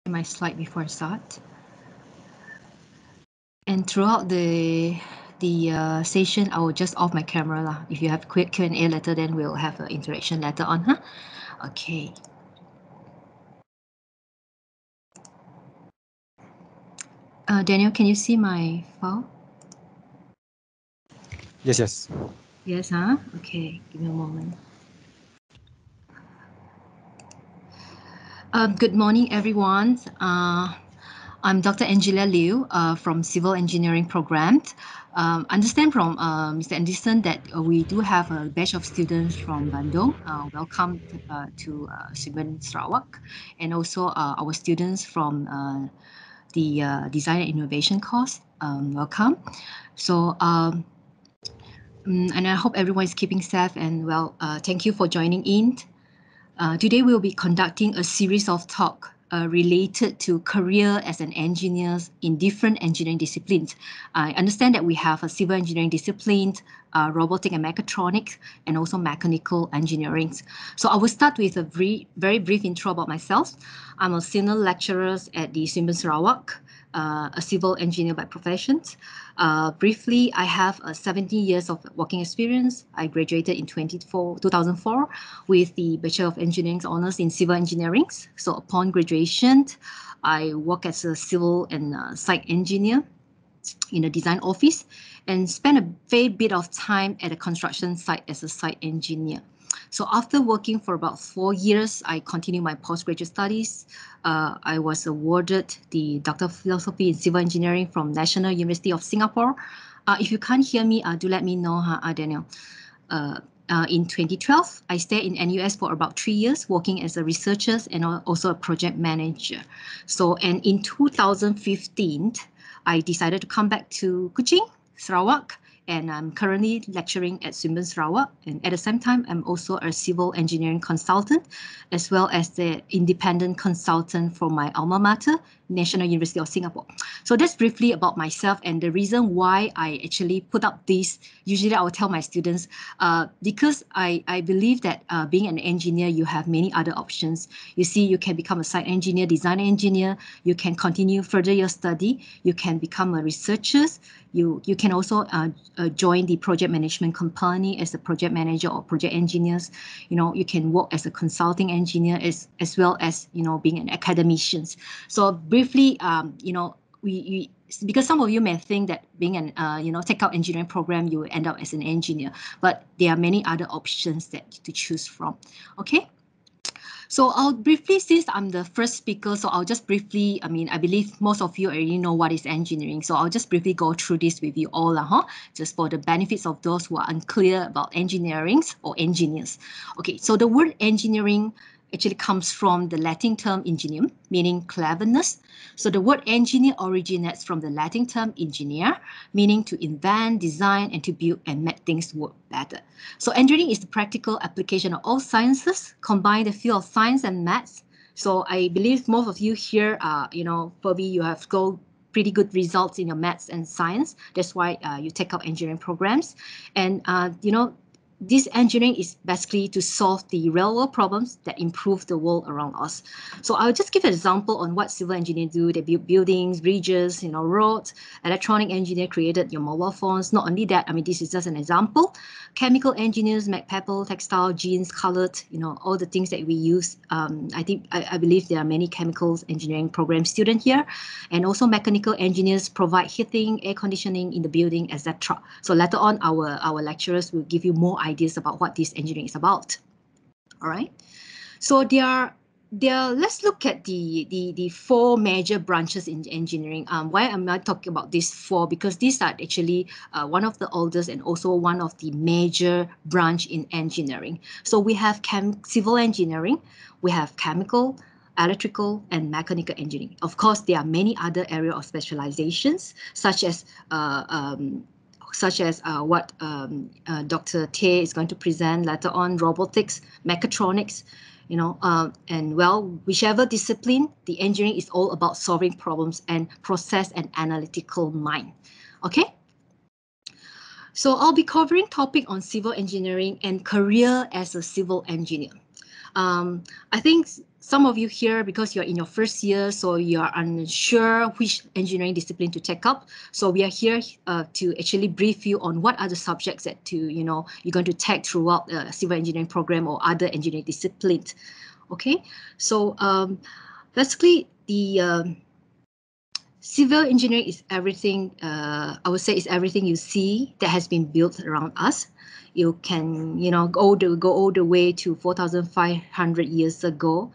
my slide before I start. And throughout the session, I will just off my camera lah. If you have quick Q&A later, then we'll have an interaction later on, huh? Okay. Daniel, can you see my file? Yes, yes. Yes, huh? Okay, give me a moment. Good morning, everyone. I'm Dr. Angela Liu from Civil Engineering Program. Understand from Mr. Anderson that we do have a batch of students from Bandung. Welcome to Sivan Sarawak, and also our students from the Design and Innovation course. Welcome. So, and I hope everyone is keeping safe and well. Thank you for joining in. Today we'll be conducting a series of talk related to career as an engineer in different engineering disciplines. I understand that we have a civil engineering discipline, robotic and mechatronics, and also mechanical engineering. So I will start with a very brief intro about myself. I'm a senior lecturer at the Simbang Sarawak, a civil engineer by profession. Briefly, I have 17 years of working experience. I graduated in 2004 with the Bachelor of Engineering Honours in Civil Engineering. So upon graduation, I work as a civil and site engineer in a design office and spent a fair bit of time at a construction site as a site engineer. So after working for about 4 years, I continued my postgraduate studies. I was awarded the Doctor of Philosophy in Civil Engineering from National University of Singapore. If you can't hear me, do let me know, Daniel. In 2012, I stayed in NUS for about 3 years, working as a researcher and also a project manager. So, and in 2015, I decided to come back to Kuching, Sarawak, and I'm currently lecturing at Simbang Sarawak. And at the same time, I'm also a civil engineering consultant, as well as the independent consultant for my alma mater, National University of Singapore. So that's briefly about myself and the reason why I actually put up this. Usually I will tell my students, because I believe that being an engineer, you have many other options. You see, you can become a site engineer, design engineer, you can continue further your study, you can become a researcher, you can also join the project management company as a project manager or project engineers. You know, you can work as a consulting engineer as well as, you know, being an academician. So briefly, you know, we because some of you may think that being an take out engineering program, you will end up as an engineer, but there are many other options that to choose from. Okay. So I'll briefly, since I'm the first speaker, so I'll just briefly, I believe most of you already know what is engineering. So I'll just briefly go through this with you all, just for the benefits of those who are unclear about engineering or engineers. Okay, so the word engineering actually comes from the Latin term ingenium, meaning cleverness. So the word engineer originates from the Latin term ingeniare, meaning to invent, design, and to build and make things work better. So engineering is the practical application of all sciences, combine the field of science and maths. So I believe most of you here, probably you have got pretty good results in your maths and science. That's why you take up engineering programs. And, this engineering is basically to solve the real world problems that improve the world around us. So I'll just give an example on what civil engineers do. They build buildings, bridges, roads. Electronic engineer created your mobile phones. Not only that, this is just an example. Chemical engineers make paper, textile, jeans, colored, all the things that we use. I believe there are many chemicals engineering program students here. And also mechanical engineers provide heating, air conditioning in the building, etc. So later on, our lecturers will give you more ideas about what this engineering is about. All right. So let's look at the four major branches in engineering. Why am I talking about these four? Because these are actually one of the oldest and also one of the major branch in engineering. So we have civil engineering, we have chemical, electrical, and mechanical engineering. Of course, there are many other areas of specializations, such as what Dr. Tay is going to present later on, robotics, mechatronics, and well, whichever discipline, the engineering is all about solving problems and process and analytical mind. Okay. So I'll be covering topic on civil engineering and career as a civil engineer. I think some of you here, because you're in your first year, so you're unsure which engineering discipline to take up. So we are here to actually brief you on what are the subjects that you're going to take throughout the civil engineering program or other engineering disciplines. Okay, so basically the civil engineering is everything, I would say, is everything you see that has been built around us. You can, go all the way to 4,500 years ago,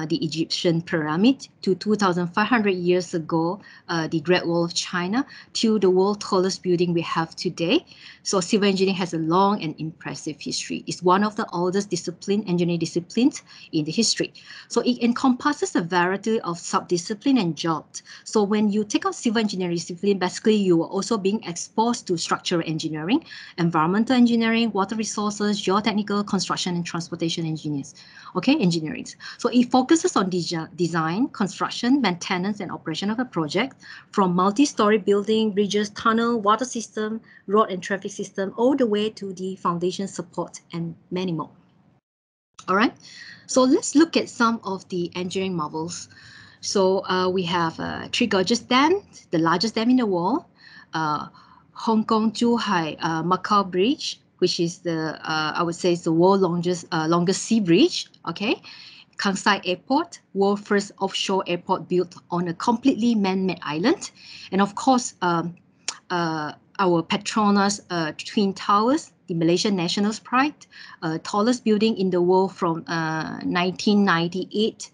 the Egyptian pyramid, to 2,500 years ago, the Great Wall of China, to the world's tallest building we have today. So civil engineering has a long and impressive history. It's one of the oldest engineering disciplines in the history. So it encompasses a variety of sub-discipline and jobs. So when you take up civil engineering discipline, basically you are also being exposed to structural engineering, environmental engineering, water resources, geotechnical, construction and transportation engineering. So it focuses on design, construction, maintenance and operation of a project, from multi-story building, bridges, tunnel, water system, road and traffic system, all the way to the foundation support and many more. All right, so let's look at some of the engineering marvels. So we have Three Gorges Dam, the largest dam in the world, Hong Kong Zhuhai Macau Bridge, which is I would say, is the world's longest sea bridge. Okay, Kansai Airport, world's first offshore airport built on a completely man-made island, and of course our Petronas Twin Towers, the Malaysian national pride, tallest building in the world from 1998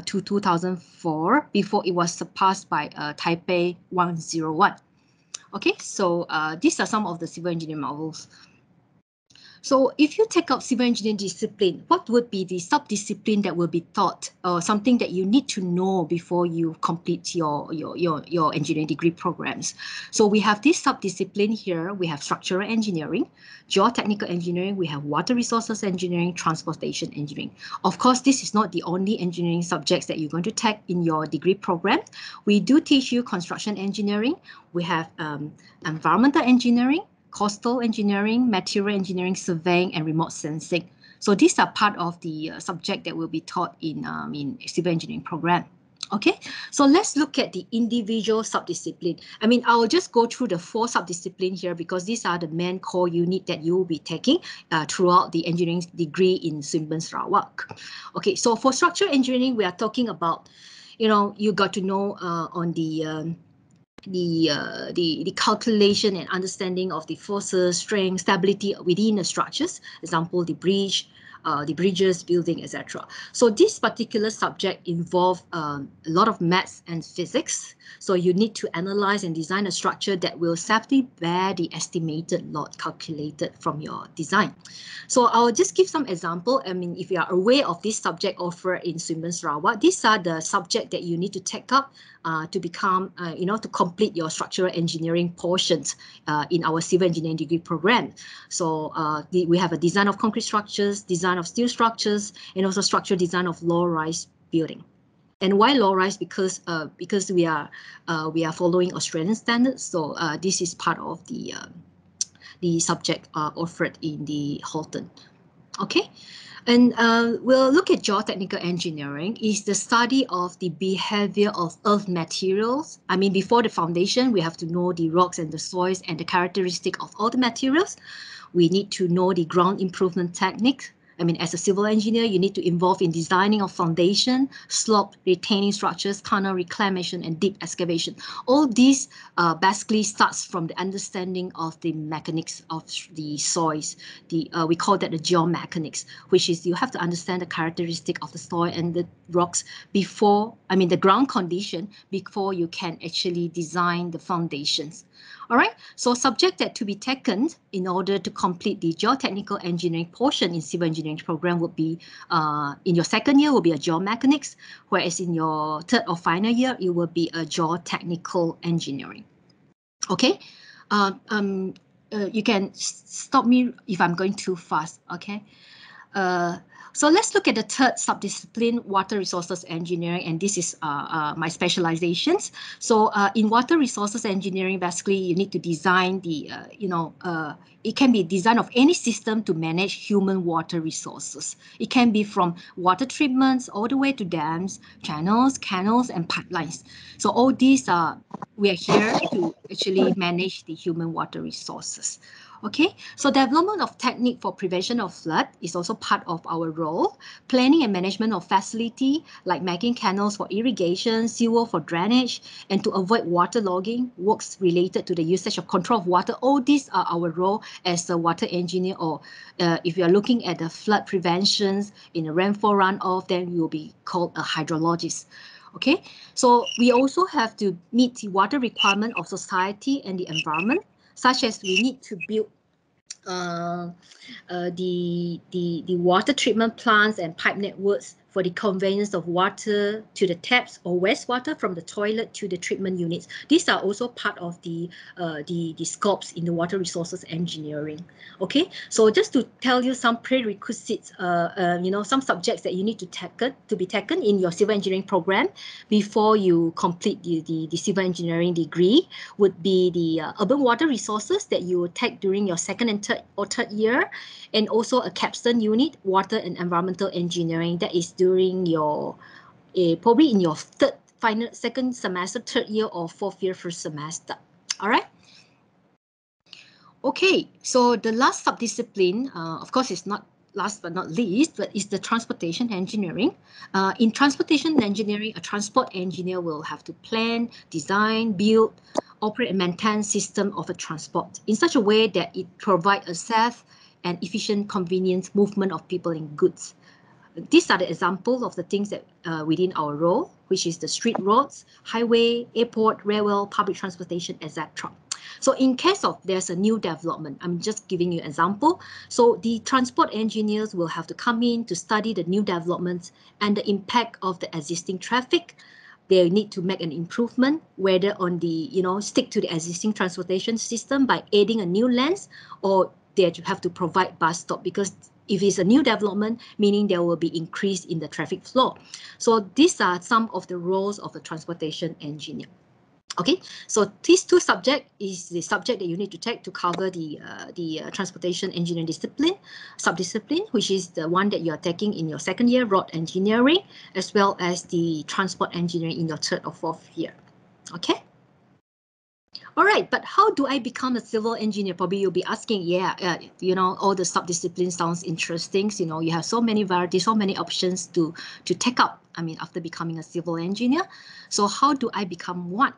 to 2004, before it was surpassed by Taipei 101. Okay, so these are some of the civil engineering marvels. So if you take up civil engineering discipline, what would be the sub-discipline that will be taught, or something that you need to know before you complete your engineering degree programs? So we have this sub-discipline here. We have structural engineering, geotechnical engineering, we have water resources engineering, transportation engineering. Of course, this is not the only engineering subjects that you're going to take in your degree program. We do teach you construction engineering. We have environmental engineering, coastal engineering, material engineering, surveying, and remote sensing. So these are part of the subject that will be taught in civil engineering program. Okay, so let's look at the individual sub-discipline. I mean, I'll just go through the 4 sub-disciplines here because these are the main core unit that you will be taking throughout the engineering degree in Swinburne Sarawak. Okay, so for structural engineering, we are talking about, you got to know on the calculation and understanding of the forces, strength, stability within the structures. Example, the bridges, building, etc. So this particular subject involves a lot of maths and physics. So you need to analyze and design a structure that will safely bear the estimated load calculated from your design. So I'll just give some example. I mean, if you are aware of this subject offered in Swinburne Sarawak, these are the subject that you need to take up to become, to complete your structural engineering portions in our civil engineering degree program. So we have a design of concrete structures, design of steel structures, and also structural design of low-rise building. And why low-rise? Because we are following Australian standards. So this is part of the subject offered in the Halton. Okay. And we'll look at geotechnical engineering. Is the study of the behavior of earth materials. I mean, before the foundation, we have to know the rocks and the soils and the characteristic of all the materials. We need to know the ground improvement technique. I mean, as a civil engineer, you need to involve in designing of foundation, slope, retaining structures, tunnel reclamation, and deep excavation. All these basically starts from the understanding of the mechanics of the soils. We call that the geomechanics, which is you have to understand the characteristic of the soil and the rocks before, I mean, the ground condition before you can actually design the foundations. All right, so subject that to be taken in order to complete the geotechnical engineering portion in civil engineering program would be, in your second year will be a geomechanics, whereas in your third or final year, it will be a geotechnical engineering. Okay, you can stop me if I'm going too fast, okay? So let's look at the third subdiscipline, water resources engineering, and this is my specializations. So in water resources engineering, basically you need to design the, it can be design of any system to manage human water resources. It can be from water treatments all the way to dams, channels, canals, and pipelines. So all these are, we are here to actually manage the human water resources. Okay, so development of technique for prevention of flood is also part of our role. Planning and management of facility like making canals for irrigation, sewer for drainage, and to avoid water logging, works related to the usage of control of water. All these are our role as a water engineer, or if you are looking at the flood preventions in a rainfall runoff, then you will be called a hydrologist. Okay, so we also have to meet the water requirement of society and the environment, such as we need to build the water treatment plants and pipe networks for the conveyance of water to the taps or wastewater from the toilet to the treatment units. These are also part of the scopes in the water resources engineering. Okay, so just to tell you some prerequisites, some subjects that you need to be taken in your civil engineering program before you complete the civil engineering degree would be the urban water resources that you will take during your second and third year, and also a capstone unit, water and environmental engineering, that is during your probably in your second semester, third year, or fourth year, first semester. All right. Okay, so the last subdiscipline, of course, is not last but not least, but is the transportation engineering. In transportation engineering, a transport engineer will have to plan, design, build, operate and maintain system of a transport in such a way that it provides a safe and efficient, convenient movement of people and goods. These are the examples of the things that within our role, which is the street roads, highway, airport, railway, public transportation, etc. So in case of there's a new development, I'm just giving you an example. So the transport engineers will have to come in to study the new developments and the impact of the existing traffic. They need to make an improvement, whether on the, stick to the existing transportation system by adding a new lanes, or they have to provide bus stop, because if it's a new development, meaning there will be increase in the traffic flow. So these are some of the roles of the transportation engineer. Okay, so these two subjects is the subject that you need to take to cover the transportation engineering subdiscipline, which is the one that you are taking in your second year, road engineering, as well as the transport engineering in your third or fourth year. Okay. All right, but how do I become a civil engineer? Probably you'll be asking, all the subdisciplines sounds interesting. You have so many varieties, so many options to take up. I mean, after becoming a civil engineer. So how do I become one?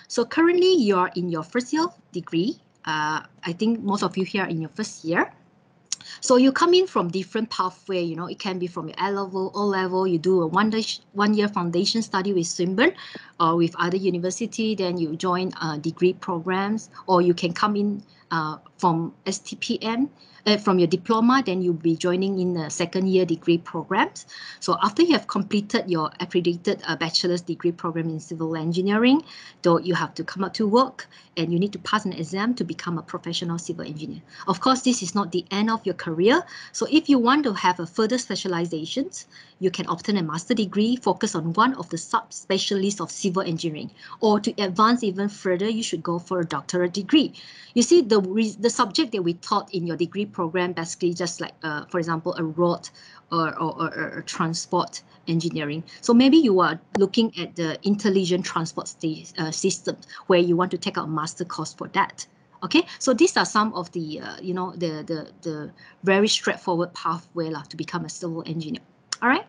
So currently you're in your first year degree. I think most of you here are in your first year. So you come in from different pathway, it can be from your A-level, O-level, you do a one-year foundation study with Swinburne or with other university, then you join degree programs, or you can come in from STPM, from your diploma, then you'll be joining in the second year degree programs. So after you have completed your accredited bachelor's degree program in civil engineering, though you have to come out to work and you need to pass an exam to become a professional civil engineer. Of course, this is not the end of your career. So if you want to have a further specializations, you can obtain a master degree, focus on one of the subspecialties of civil engineering, or to advance even further, you should go for a doctorate degree. You see, the subject that we taught in your degree program, basically just like, for example, a road or transport engineering. So maybe you are looking at the intelligent transport systems, where you want to take out a master course for that. Okay, so these are some of the the very straightforward pathway to become a civil engineer. All right.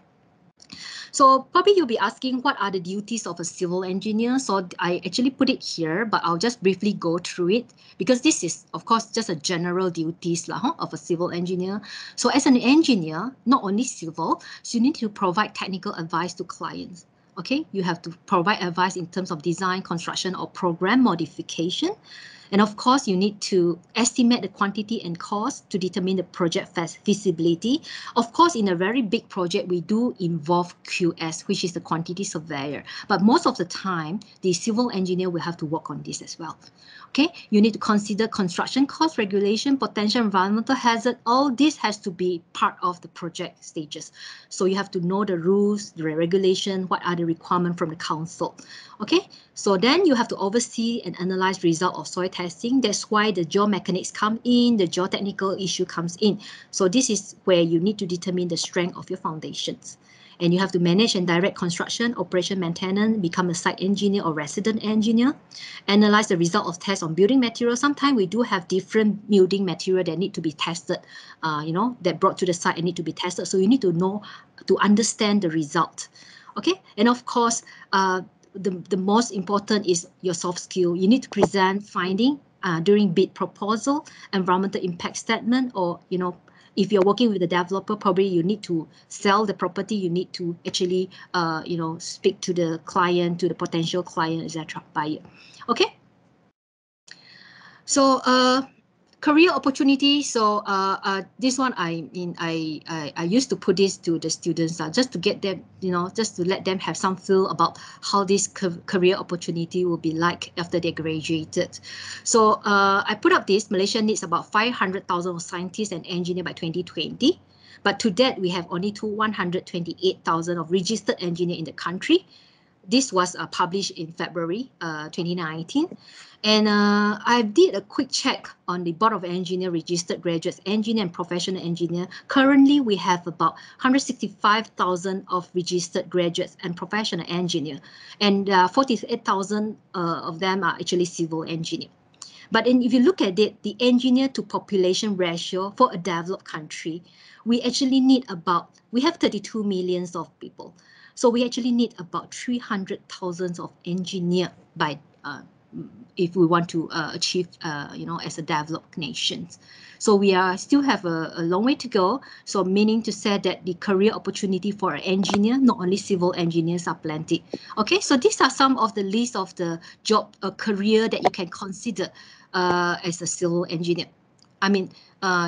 So probably you'll be asking, what are the duties of a civil engineer? So I actually put it here, but I'll just briefly go through it, because this is, of course, just a general duties of a civil engineer. So as an engineer, not only civil, so you need to provide technical advice to clients. Okay, you have to provide advice in terms of design, construction, or program modification. And of course, you need to estimate the quantity and cost to determine the project feasibility. Of course, in a very big project, we do involve QS, which is the quantity surveyor. But most of the time, the civil engineer will have to work on this as well. Okay, you need to consider construction cost, regulation, potential environmental hazard. All this has to be part of the project stages. So you have to know the rules, the regulation, what are the requirements from the council. Okay, so then you have to oversee and analyze result of soil testing. That's why the geomechanics come in, the geotechnical issue comes in. So this is where you need to determine the strength of your foundations. And you have to manage and direct construction, operation, maintenance, become a site engineer or resident engineer, analyze the result of tests on building material. Sometimes we do have different building material that need to be tested, that brought to the site and need to be tested. So you need to know, to understand the result. Okay, and of course, the most important is your soft skill. You need to present finding during bid proposal, environmental impact statement, or if you're working with a developer, probably you need to sell the property. You need to actually, speak to the client, to the potential client, etc. buyer. Okay. So, career opportunity. So, this one I used to put this to the students just to get them, just to let them have some feel about how this career opportunity will be like after they graduated. So, I put up this. Malaysia needs about 500,000 scientists and engineers by 2020. But to that, we have only 128,000 of registered engineers in the country. This was published in February 2019. And I did a quick check on the Board of Engineer registered graduates, engineer and professional engineer. Currently, we have about 165,000 of registered graduates and professional engineer, and 48,000 of them are actually civil engineer. But if you look at it, the engineer to population ratio for a developed country, we actually need we have 32 millions of people. So we actually need about 300,000 of engineer by if we want to achieve, as a developed nation. So we still have a long way to go. So meaning to say that the career opportunity for an engineer, not only civil engineers, are plenty. Okay, so these are some of the list of the job career that you can consider as a civil engineer. I mean,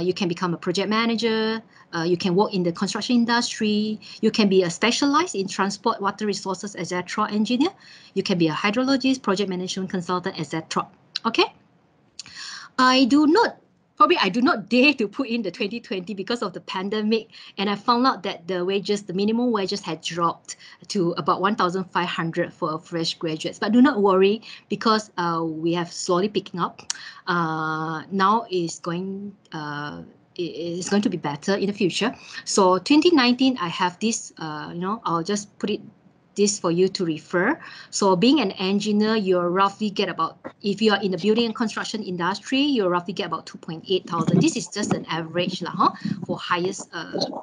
you can become a project manager, you can work in the construction industry, you can be a specialized in transport, water resources, etc. engineer, you can be a hydrologist, project management consultant, etc. Okay, I do not dare to put in the 2020 because of the pandemic, and I found out that the minimum wages had dropped to about 1,500 for fresh graduates. But do not worry, because we have slowly picking up. Now it's going to be better in the future. So 2019, I have this, I'll just put this for you to refer. So being an engineer, you roughly get about, if you are in the building and construction industry, you roughly get about 2,800. This is just an average for highest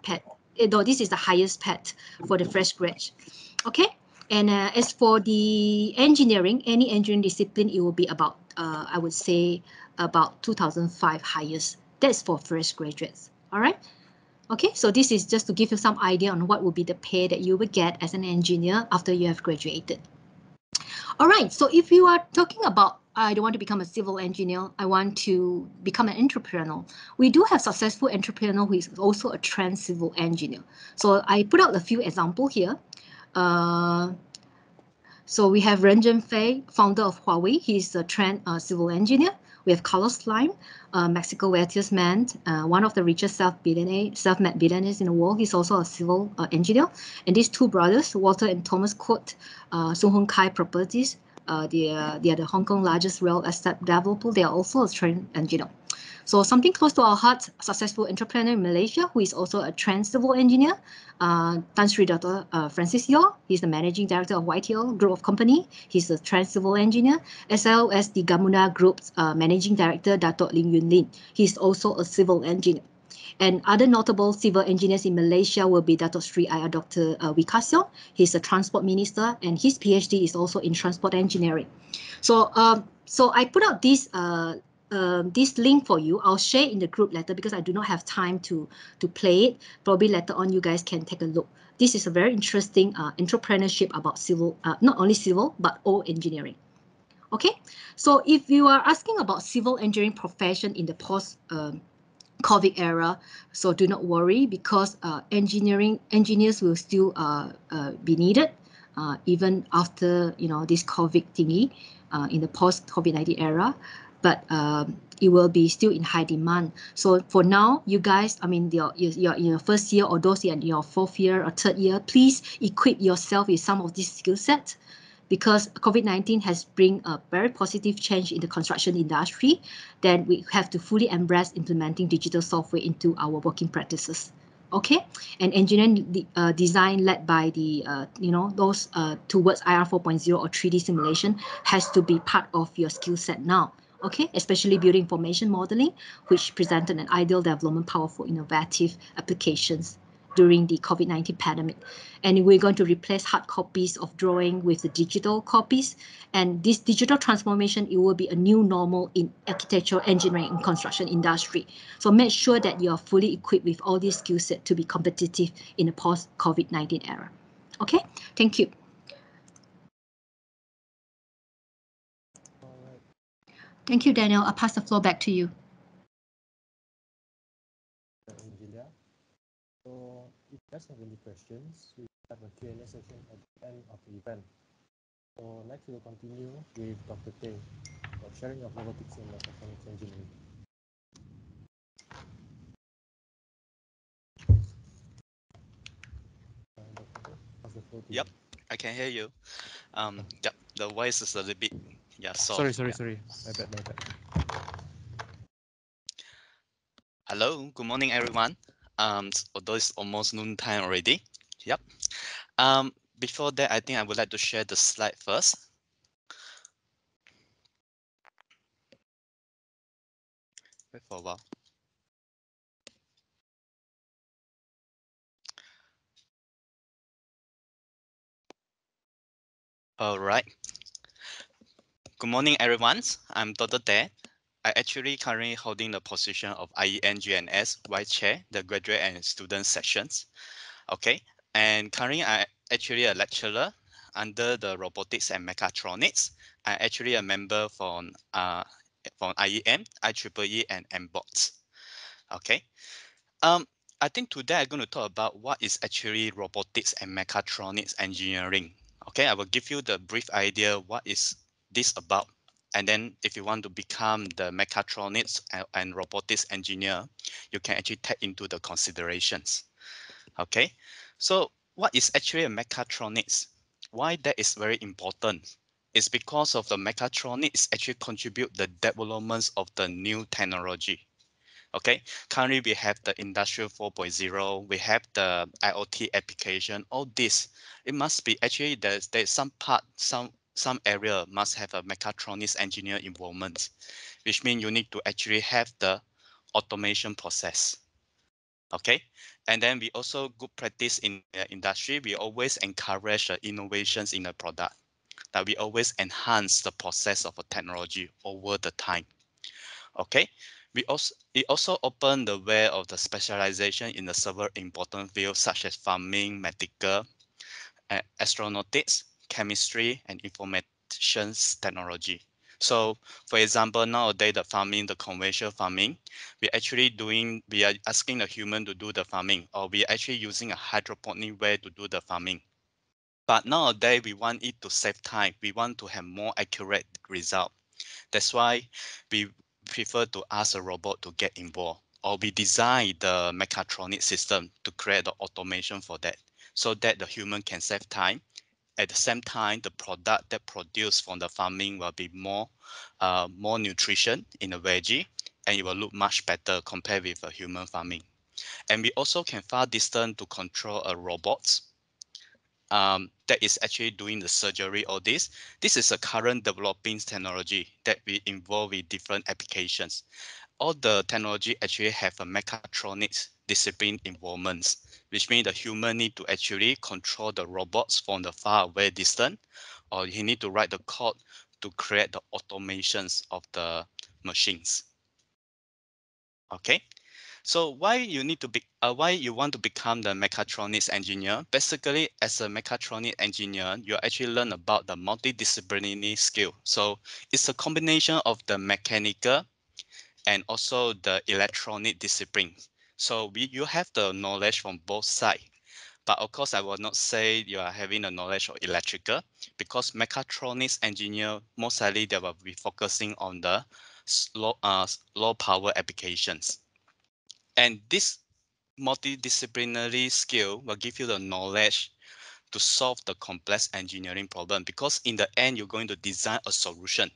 pet. Though this is the highest pet for the fresh grad. Okay. And as for the engineering, any engineering discipline, it will be about, I would say, about 2,500 highest. That's for fresh graduates. All right. Okay, so this is just to give you some idea on what will be the pay that you will get as an engineer after you have graduated. All right, so if you are talking about, I don't want to become a civil engineer, I want to become an entrepreneur. We do have successful entrepreneur who is also a trained civil engineer. So I put out a few examples here. So we have Ren Zhenfei, founder of Huawei. He's a trained civil engineer. We have Carlos Slim, Mexico's wealthiest man, one of the richest self-made billionaires in the world. He's also a civil engineer. And these two brothers, Walter and Thomas Court, Sun Hung Kai Properties, they are the Hong Kong largest real estate developer. They are also a trained engineer. So something close to our hearts, successful entrepreneur in Malaysia, who is also a trained civil engineer, Tan Sri Dr. Francis Yeo. He's the managing director of YTL Group of Company. He's a trained civil engineer, as well as the Gamuna Group's managing director, Dato' Lim Yun Lin. He's also a civil engineer. And other notable civil engineers in Malaysia will be Dato' Sri Ayah Dr. Wee Ka Siong. He's a transport minister, and his PhD is also in transport engineering. So, so I put out this link for you. I'll share in the group later because I do not have time to play it. Probably later on you guys can take a look. This is a very interesting entrepreneurship about civil, not only civil, but all engineering. Okay, so if you are asking about civil engineering profession in the post COVID era, so do not worry, because engineers will still be needed even after this COVID thingy in the post COVID-19 era, but it will be still in high demand. So for now, you guys, I mean, you're in your first year, or those in your fourth year or third year, please equip yourself with some of these skill sets, because COVID-19 has bring a very positive change in the construction industry. Then we have to fully embrace implementing digital software into our working practices. Okay, and engineering design led by the those towards IR 4.0 or 3D simulation has to be part of your skill set now. Okay, especially building information modeling, which presented an ideal development power for innovative applications during the COVID-19 pandemic. And we're going to replace hard copies of drawing with the digital copies. And this digital transformation, it will be a new normal in architectural, engineering, and construction industry. So make sure that you are fully equipped with all these skill sets to be competitive in the post-COVID-19 era. Okay, thank you. Thank you, Daniel. I'll pass the floor back to you. So if you guys have any questions, we have a Q&A session at the end of the event. So next we'll continue with Dr. Teh for sharing of robotics and mechatronics engineering. Yep, I can hear you. Yep, the voice is a little bit soft. Sorry. My bad. Hello, good morning, everyone. Although it's almost noon time already. Yep. Before that, I think I would like to share the slide first. Wait for a while. All right. Good morning, everyone. I'm Dr. Teh. I actually currently holding the position of IEM-SSSS Vice Chair, the graduate and student sections. Okay, and currently I actually a lecturer under the robotics and mechatronics. I actually a member from IEM, IEEE, and MBOTS. Okay. I think today I'm going to talk about what is actually robotics and mechatronics engineering. Okay, I will give you the brief idea what is this about. And then if you want to become the mechatronics and robotics engineer, you can actually take into the considerations. Okay, so what is actually a mechatronics? Why that is very important? It's because of the mechatronics actually contribute the developments of the new technology. Okay, currently we have the Industrial 4.0, we have the IoT application, all this. It must be actually there's some part, some area must have a mechatronics engineer involvement, which means you need to actually have the automation process. Okay, and then we also good practice in the industry. We always encourage the innovations in the product, that we always enhance the process of a technology over the time. Okay, it also open the way of the specialization in the several important fields such as farming, medical, astronautics, chemistry, and information technology. So, for example, nowadays the farming, the conventional farming, we are asking the human to do the farming, or we are actually using a hydroponic way to do the farming. But nowadays we want it to save time. We want to have more accurate result. That's why we prefer to ask a robot to get involved, or we design the mechatronic system to create the automation for that, so that the human can save time. At the same time, the product that produced from the farming will be more nutrition in the veggie, and it will look much better compared with a human farming. And we also can far distance to control a robot that is actually doing the surgery or this. This is a current developing technology that we involve with different applications. All the technology actually have a mechatronics discipline involvement, which means the human need to actually control the robots from the far away distance, or he need to write the code to create the automations of the machines. Okay, So why you need to be why you want to become the mechatronics engineer? Basically, as a mechatronic engineer, you actually learn about the multidisciplinary skill. So it's a combination of the mechanical and also the electronic discipline. So you have the knowledge from both sides. But of course, I will not say you are having the knowledge of electrical because mechatronics engineer most likely they will be focusing on the low power applications. And this multidisciplinary skill will give you the knowledge to solve the complex engineering problem because in the end you're going to design a solution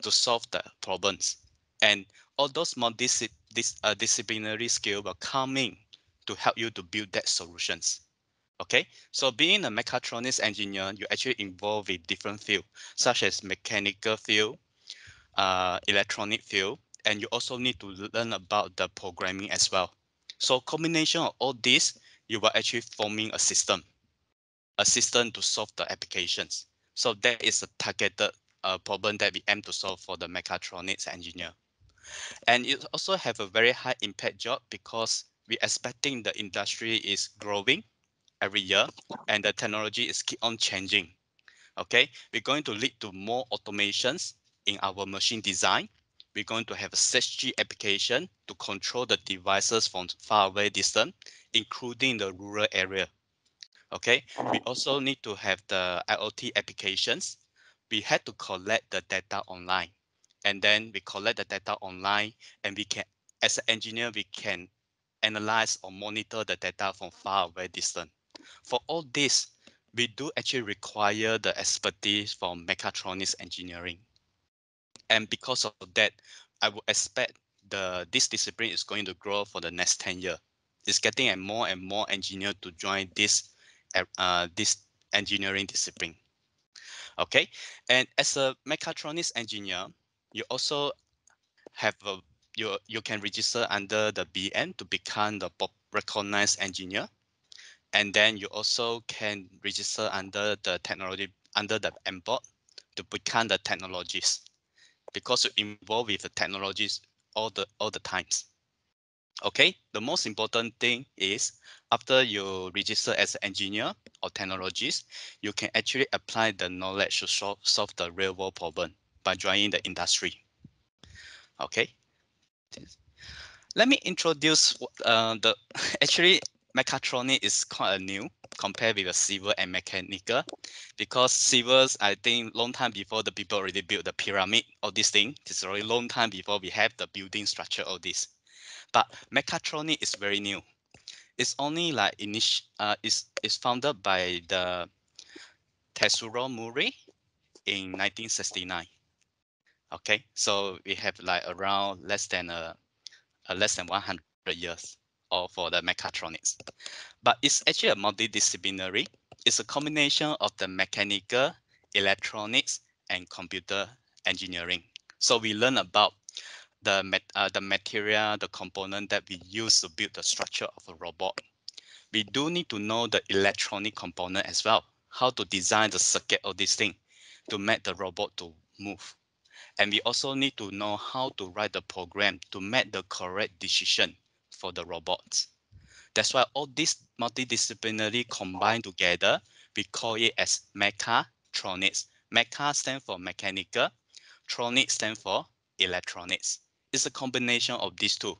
to solve the problems, and all those multidisciplinary skills will come in to help you to build that solutions. Okay, so being a mechatronics engineer, you actually involved with different fields such as mechanical field, electronic field, and you also need to learn about the programming as well. So combination of all this, you will actually forming a system to solve the applications. So that is a targeted problem that we aim to solve for the mechatronics engineer. And it also have a very high impact job because we expecting the industry is growing every year and the technology is keep on changing. Okay, we're going to lead to more automations in our machine design. We're going to have a 6G application to control the devices from far away distance, including the rural area. Okay, we also need to have the IoT applications. We had to collect the data online, and then we collect the data online, and we can, as an engineer, we can analyze or monitor the data from far away distance. For all this, we do actually require the expertise from mechatronics engineering. And because of that, I would expect this discipline is going to grow for the next 10 years. It's getting a more and more engineer to join this engineering discipline. Okay, and as a mechatronics engineer, you also have you can register under the BN to become the recognized engineer, and then you also can register under the technology under the MBOT to become the technologist because you involve with the technologies all the times. Okay, the most important thing is after you register as an engineer or technologist, you can actually apply the knowledge to solve the real world problem by joining the industry. Okay, let me introduce the actually mechatronic is quite a new compared with the civil and mechanical because civils I think long time before the people already built the pyramid or this thing. It's already long time before we have the building structure of this. But mechatronic is very new. It's only like is founded by the Tetsuro Mori in 1969. Okay, so we have like around less than 100 years or for the mechatronics. But it's actually a multidisciplinary. It's a combination of the mechanical, electronics, and computer engineering. So we learn about the material, the component that we use to build the structure of a robot. We do need to know the electronic component as well, how to design the circuit of this thing to make the robot to move. And we also need to know how to write the program to make the correct decision for the robots. That's why all these multidisciplinary combined together, we call it as mechatronics. Mecha stands for mechanical, tronics stands for electronics. It's a combination of these two.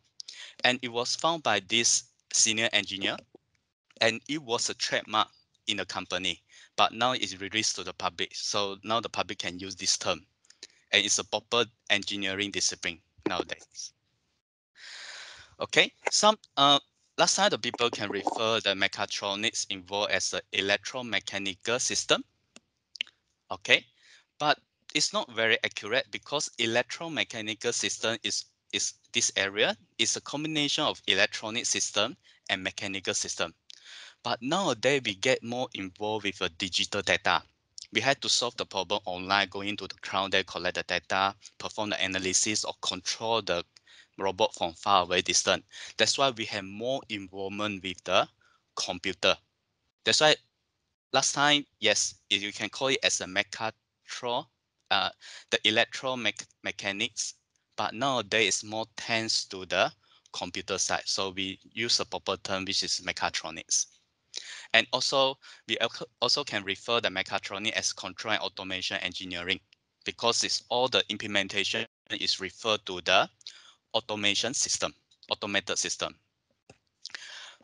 And it was found by this senior engineer, and it was a trademark in the company. But now it's released to the public. So now the public can use this term. And it's a proper engineering discipline nowadays. Okay, last time the people can refer the mechatronics involved as an electromechanical system. Okay, but it's not very accurate because electromechanical system is this area is a combination of electronic system and mechanical system. But nowadays we get more involved with the digital data. We had to solve the problem online, going to the cloud there, collect the data, perform the analysis or control the robot from far away distance. That's why we have more involvement with the computer. That's why last time, yes, you can call it as a mechatro, the electromechanics, but nowadays it's more tends to the computer side. So we use a proper term, which is mechatronics. And also, we also can refer the mechatronics as control and automation engineering, because it's all the implementation is referred to the automation system, automated system.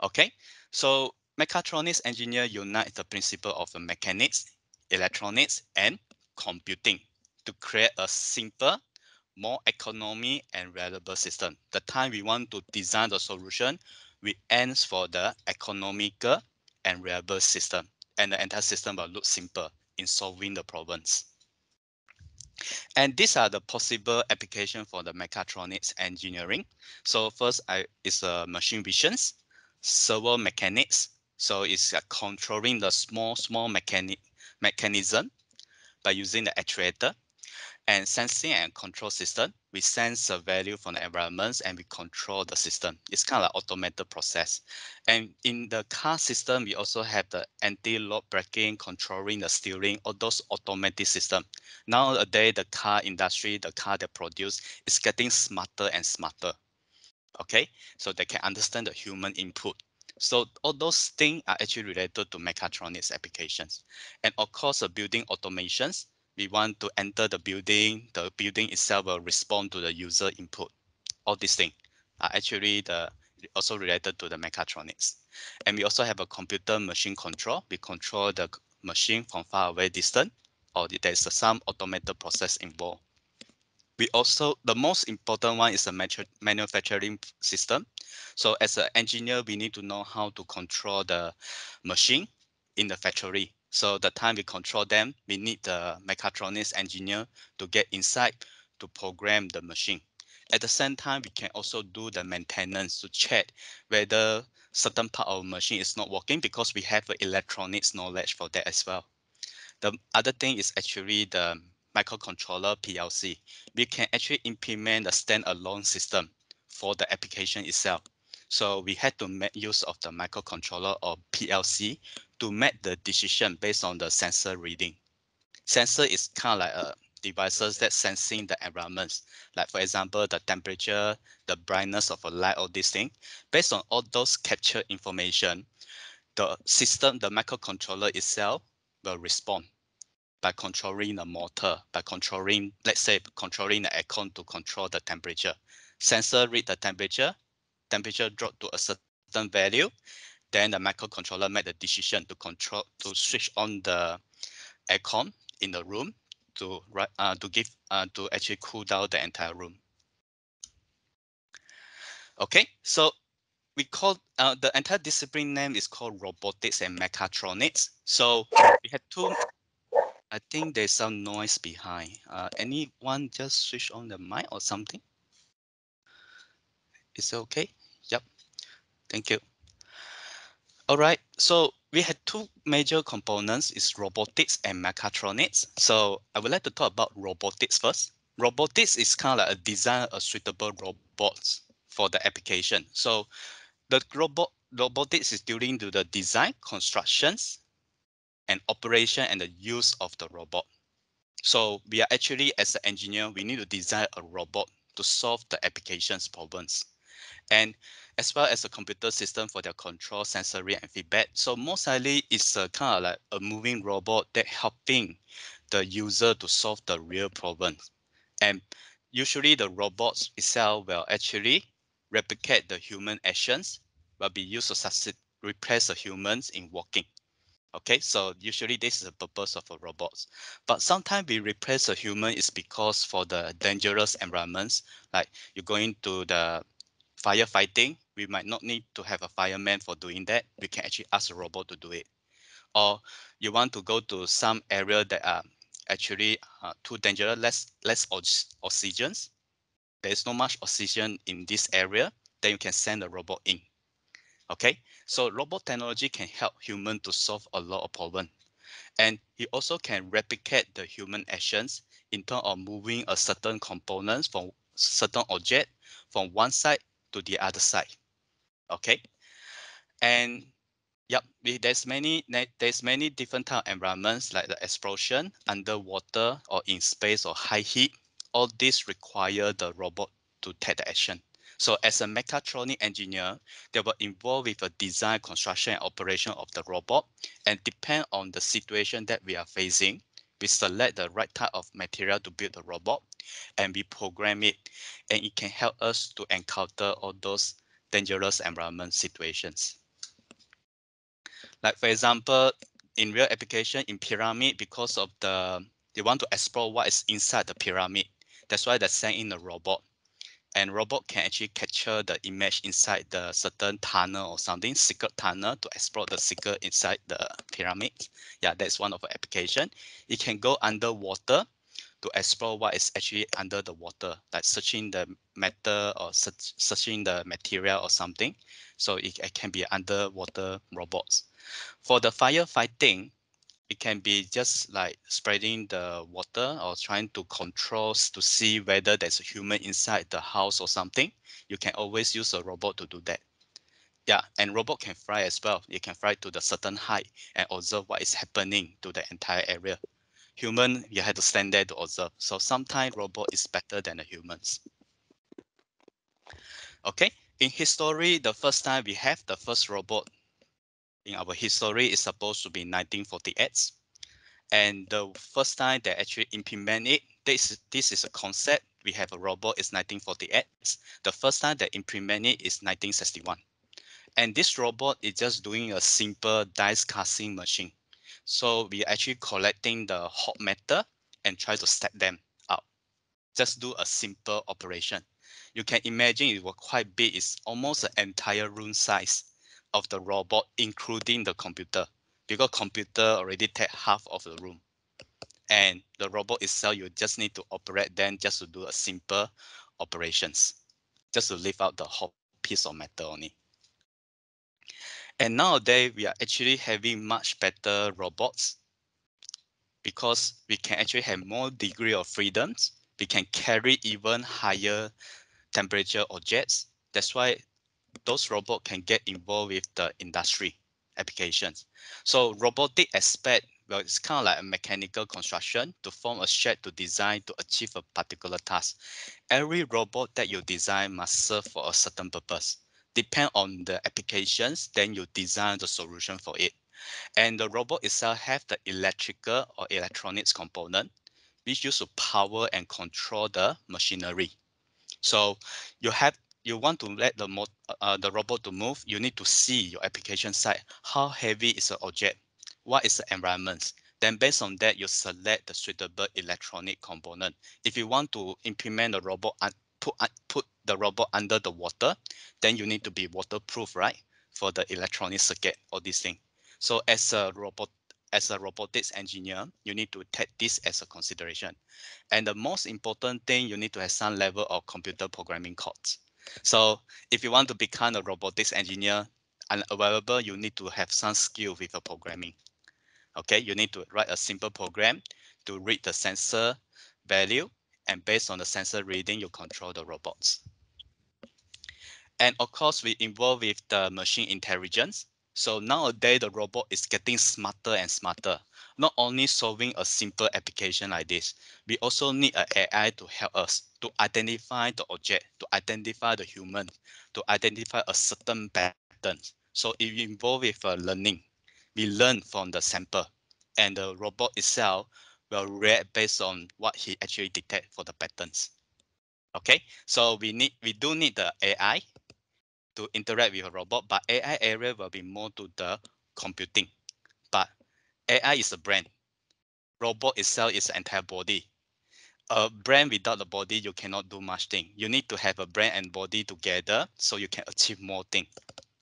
Okay, so mechatronics engineer unite the principle of mechanics, electronics, and computing to create a simple, more economic and reliable system. The time we want to design the solution, we aim for the economical and reliable system, and the entire system will look simple in solving the problems. And these are the possible application for the mechatronics engineering. So first, is machine visions, servo mechanics. So it's controlling the small mechanism by using the actuator. And sensing and control system, we sense the value from the environments and we control the system. It's kind of like automated process. And in the car system, we also have the anti-lock braking, controlling the steering, all those automatic system. Nowadays, the car industry, the car they produce is getting smarter and smarter. Okay, so they can understand the human input. So all those things are actually related to mechatronics applications. And of course, the building automations, we want to enter the building itself will respond to the user input. All these things are actually also related to the mechatronics. And we also have a computer machine control. We control the machine from far away distance, or there's some automated process involved. We also, the most important one is a manufacturing system. So as an engineer, we need to know how to control the machine in the factory. So the time we control them, we need the mechatronics engineer to get inside to program the machine. At the same time, we can also do the maintenance to check whether certain part of the machine is not working, because we have electronics knowledge for that as well. The other thing is actually the microcontroller PLC. We can actually implement a standalone system for the application itself. So we had to make use of the microcontroller or PLC to make the decision based on the sensor reading. Sensor is kind of like devices that sensing the environments. Like for example, the temperature, the brightness of a light, all these things. Based on all those captured information, the system, the microcontroller itself will respond by controlling the motor, by controlling, let's say, controlling the aircon to control the temperature. Sensor read the temperature drop to a certain value, then the microcontroller make the decision to control, to switch on the aircon in the room to actually cool down the entire room. Okay, so we call the entire discipline name is called robotics and mechatronics. So we had two. I think there's some noise behind. Anyone just switch on the mic or something? Is it okay? Yep. Thank you. All right. So we had two major components: is robotics and mechatronics. So I would like to talk about robotics first. Robotics is kind of like a design a suitable robots for the application. So the robotics is dealing to the design, constructions, and operation and the use of the robot. So we are actually, as an engineer, we need to design a robot to solve the application's problems. And as well as a computer system for their control, sensory, and feedback. So most likely it's a kind of like a moving robot that helping the user to solve the real problems. And usually the robots itself will actually replicate the human actions, will be used to replace the humans in working. Okay, so usually this is the purpose of a robot. But sometimes we replace a human is because for the dangerous environments, like you're going to the firefighting, we might not need to have a fireman for doing that. We can actually ask a robot to do it. Or you want to go to some area that are actually too dangerous, less oxygens. There is not much oxygen in this area, then you can send a robot in. Okay, so robot technology can help human to solve a lot of problems. And it also can replicate the human actions in terms of moving a certain components from certain object from one side to the other side. Okay, and yep, there's many different type of environments like the explosion, underwater, or in space or high heat. All this require the robot to take the action. So as a mechatronic engineer, they were involved with the design, construction, and operation of the robot. And depend on the situation that we are facing, we select the right type of material to build the robot, and we program it. And it can help us to encounter all those dangerous environment situations. Like for example, in real application in pyramid, because of they want to explore what is inside the pyramid. That's why they send in a robot. And robot can actually capture the image inside the certain tunnel or something, secret tunnel, to explore the secret inside the pyramid. Yeah, that's one of the application. It can go underwater to explore what is actually under the water, like searching the metal or searching the material or something. So it can be underwater robots. For the firefighting, it can be just like spreading the water or trying to control to see whether there's a human inside the house or something. You can always use a robot to do that. Yeah, and robot can fly as well. It can fly to the certain height and observe what is happening to the entire area. Human, you have to stand there to observe. So sometimes robot is better than the humans. Okay, in history, the first time we have the first robot in our history is supposed to be 1948. And the first time they actually implement it, this is a concept. We have a robot is 1948. The first time they implement it is 1961. And this robot is just doing a simple dice casting machine. So we actually collecting the hot metal and try to stack them out. Just do a simple operation. You can imagine it was quite big. It's almost an entire room size of the robot, including the computer, because computer already take half of the room. And the robot itself, you just need to operate them just to do a simple operations, just to lift out the whole piece of metal only. And nowadays, we are actually having much better robots because we can actually have more degree of freedoms. We can carry even higher temperature objects. That's why those robots can get involved with the industry applications. So robotic aspect, well, it's kind of like a mechanical construction to form a shape to design to achieve a particular task. Every robot that you design must serve for a certain purpose. Depend on the applications, then you design the solution for it. And the robot itself have the electrical or electronics component, which use to power and control the machinery. So you have you want to let the robot to move, you need to see your application site. How heavy is the object? What is the environment? Then based on that, you select the suitable electronic component. If you want to implement the robot and put the robot under the water, then you need to be waterproof, right? For the electronic circuit or this thing. So as a robotics engineer, you need to take this as a consideration. And the most important thing, you need to have some level of computer programming codes. So if you want to become a robotics engineer, unavailable, you need to have some skill with the programming. Okay, you need to write a simple program to read the sensor value, and based on the sensor reading, you control the robots. And of course, we involve with the machine intelligence. So nowadays, the robot is getting smarter and smarter. Not only solving a simple application like this, we also need an AI to help us to identify the object, to identify the human, to identify a certain pattern. So it involves with learning. We learn from the sample, and the robot itself will react based on what he actually detect for the patterns. Okay, so we do need the AI to interact with a robot, but AI area will be more to the computing. But AI is a brain. Robot itself is the entire body. A brain without the body, you cannot do much thing. You need to have a brain and body together so you can achieve more thing.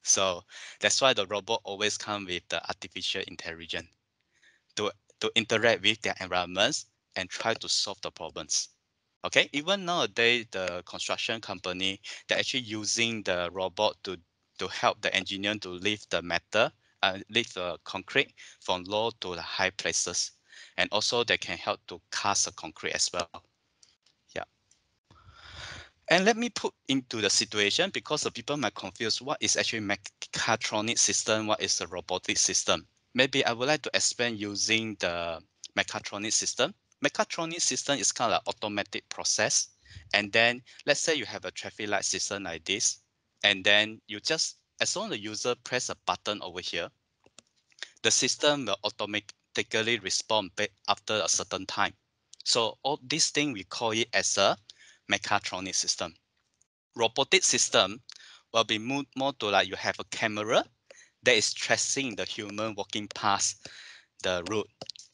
So that's why the robot always come with the artificial intelligence to, to interact with their environments and try to solve the problems. Okay, even nowadays, the construction company, they're actually using the robot to help the engineer to lift the metal, lift the concrete from low to the high places. And also they can help to cast the concrete as well. Yeah. And let me put into the situation because the people might confuse what is actually mechatronic system, what is the robotic system. Maybe I would like to explain using the mechatronic system. Mechatronic system is kind of like automatic process. And then let's say you have a traffic light system like this, and then you just, as long as the user press a button over here, the system will automatically respond back after a certain time. So all these things we call it as a mechatronic system. Robotic system will be more to like you have a camera that is tracing the human walking past the road.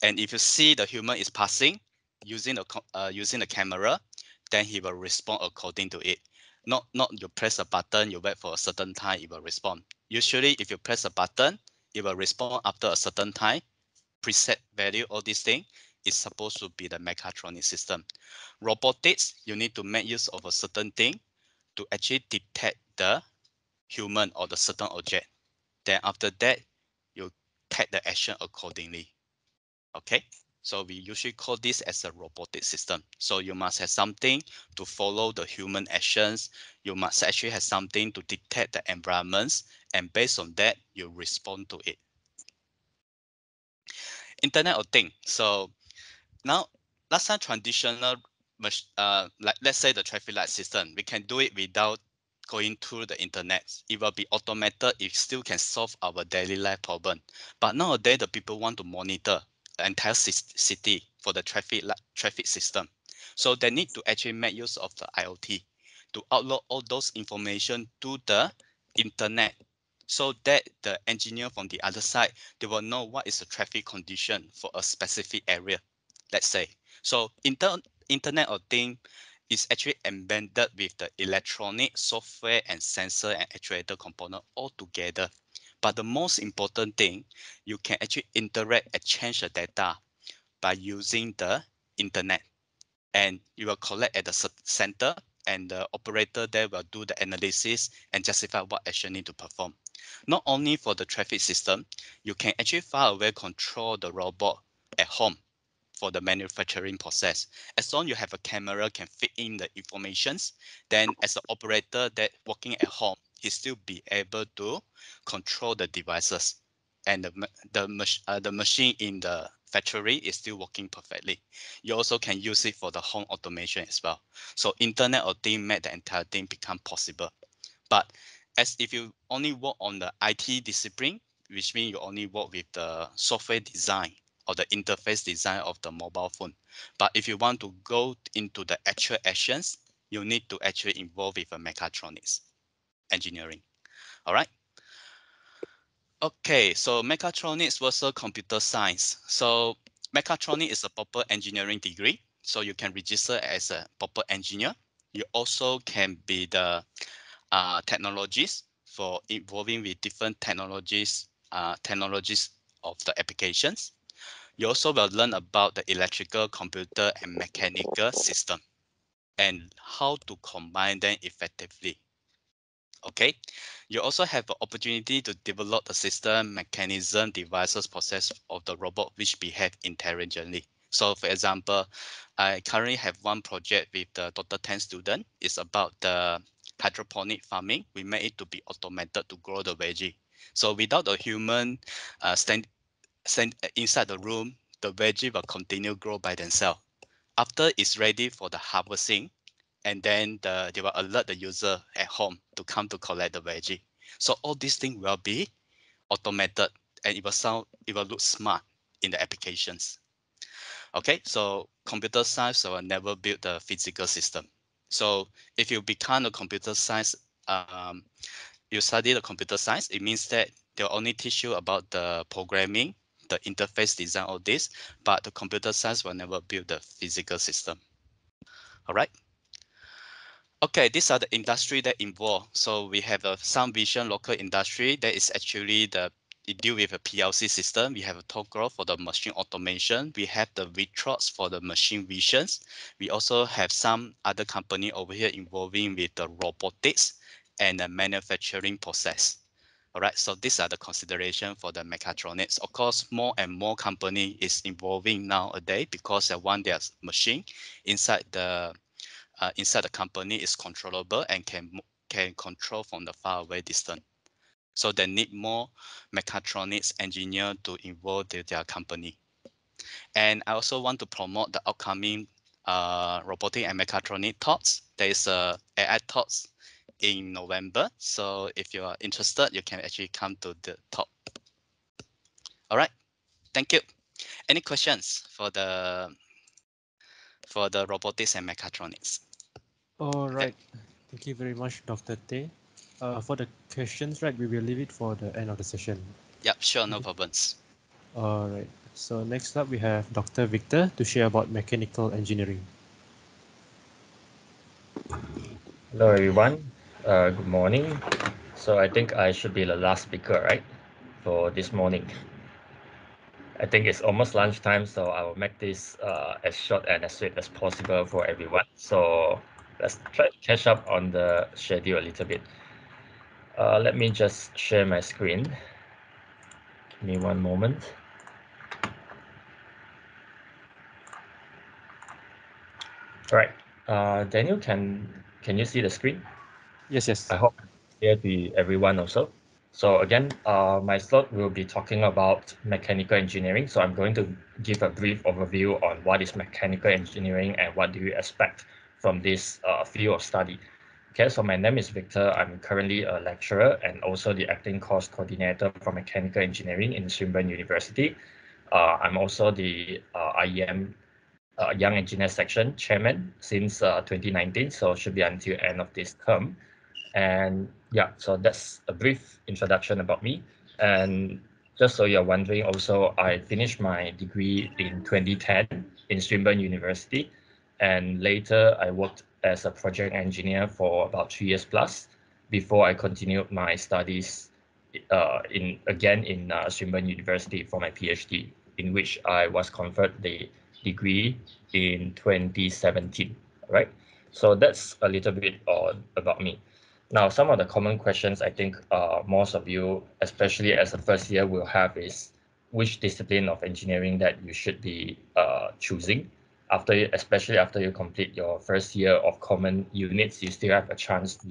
And if you see the human is passing using the camera, then he will respond according to it. Not you press a button, you wait for a certain time, it will respond. Usually, if you press a button, it will respond after a certain time. Preset value, all these things is supposed to be the mechatronic system. Robotics, you need to make use of a certain thing to actually detect the human or the certain object. Then after that, you take the action accordingly. Okay, so we usually call this as a robotic system. So you must have something to follow the human actions. You must actually have something to detect the environments, and based on that, you respond to it. Internet of Things. So now, last time traditional, like let's say the traffic light system, we can do it without going through the internet. It will be automated. It still can solve our daily life problem. But nowadays, the people want to monitor the entire city for the traffic system. So they need to actually make use of the IoT to upload all those information to the internet, so that the engineer from the other side, they will know what is the traffic condition for a specific area, let's say. So Internet of Things is actually embedded with the electronic software and sensor and actuator component all together. But the most important thing, you can actually interact and change the data by using the internet. And you will collect at the center, and the operator there will do the analysis and justify what action need to perform. Not only for the traffic system, you can actually far away control the robot at home for the manufacturing process. As long as you have a camera can fit in the informations, then as an operator that working at home, he still be able to control the devices, and the machine in the factory is still working perfectly. You also can use it for the home automation as well. So Internet of Things made the entire thing become possible. But as if you only work on the IT discipline, which means you only work with the software design or the interface design of the mobile phone. But if you want to go into the actual actions, you need to actually involve with a mechatronics engineering. All right. Okay, so mechatronics versus computer science. So mechatronics is a proper engineering degree. So you can register as a proper engineer. You also can be the technologies for involving with different technologies of the applications. You also will learn about the electrical, computer, and mechanical system and how to combine them effectively. Okay, you also have the opportunity to develop the system, mechanism, devices, process of the robot which behave intelligently. So for example, I currently have one project with the Dr. 10 student. It's about the hydroponic farming. We made it to be automated to grow the veggie. So without the human stand inside the room, the veggie will continue grow by themselves. After it's ready for the harvesting, and then they will alert the user at home to come to collect the veggie. So all these things will be automated, and it will look smart in the applications. Okay, so computer science will never build the physical system. So if you become a computer science, you study the computer science, it means that they'll only teach you about the programming, the interface design, all this, but the computer science will never build the physical system. All right. Okay, these are the industry that involve. So we have a sound vision local industry that is actually it deal with a PLC system. We have a Toggle for the machine automation. We have the Vitrox for the machine visions. We also have some other company over here involving with the robotics and the manufacturing process. All right, so these are the consideration for the mechatronics. Of course, more and more company is involving nowadays because they want their machine inside the company is controllable and can control from the far away distance. So they need more mechatronics engineer to involve their company. And I also want to promote the upcoming robotic and mechatronic talks. There is a AI talks in November. So if you are interested, you can actually come to the talk. All right. Thank you. Any questions for the robotics and mechatronics? All Okay. right. Thank you very much, Dr. Tay. For the questions, right, we will leave it for the end of the session. Yep, sure, no problems. All right. So next up, we have Dr. Victor to share about mechanical engineering. Hello everyone, good morning. So I think I should be the last speaker, right, for this morning. I think it's almost lunchtime, so I will make this as short and as sweet as possible for everyone. So let's try to catch up on the schedule a little bit. Let me just share my screen. Give me one moment. All right, Daniel, can you see the screen? Yes, yes. I hope it's clear to everyone also. So again, my slot will be talking about mechanical engineering. So I'm going to give a brief overview on what is mechanical engineering and what do you expect from this field of study. Okay, so my name is Victor. I'm currently a lecturer and also the acting course coordinator for mechanical engineering in Swinburne University. I'm also the IEM Young Engineer Section chairman since 2019, so should be until end of this term. And yeah, so that's a brief introduction about me. And just so you're wondering, also, I finished my degree in 2010 in Swinburne University. And later, I worked as a project engineer for about 3 years plus before I continued my studies in Swinburne University for my PhD, in which I was conferred the degree in 2017. Right. So that's a little bit about me. Now, some of the common questions I think most of you, especially as a first year, will have is which discipline of engineering that you should be choosing especially after you complete your first year of common units, you still have a chance to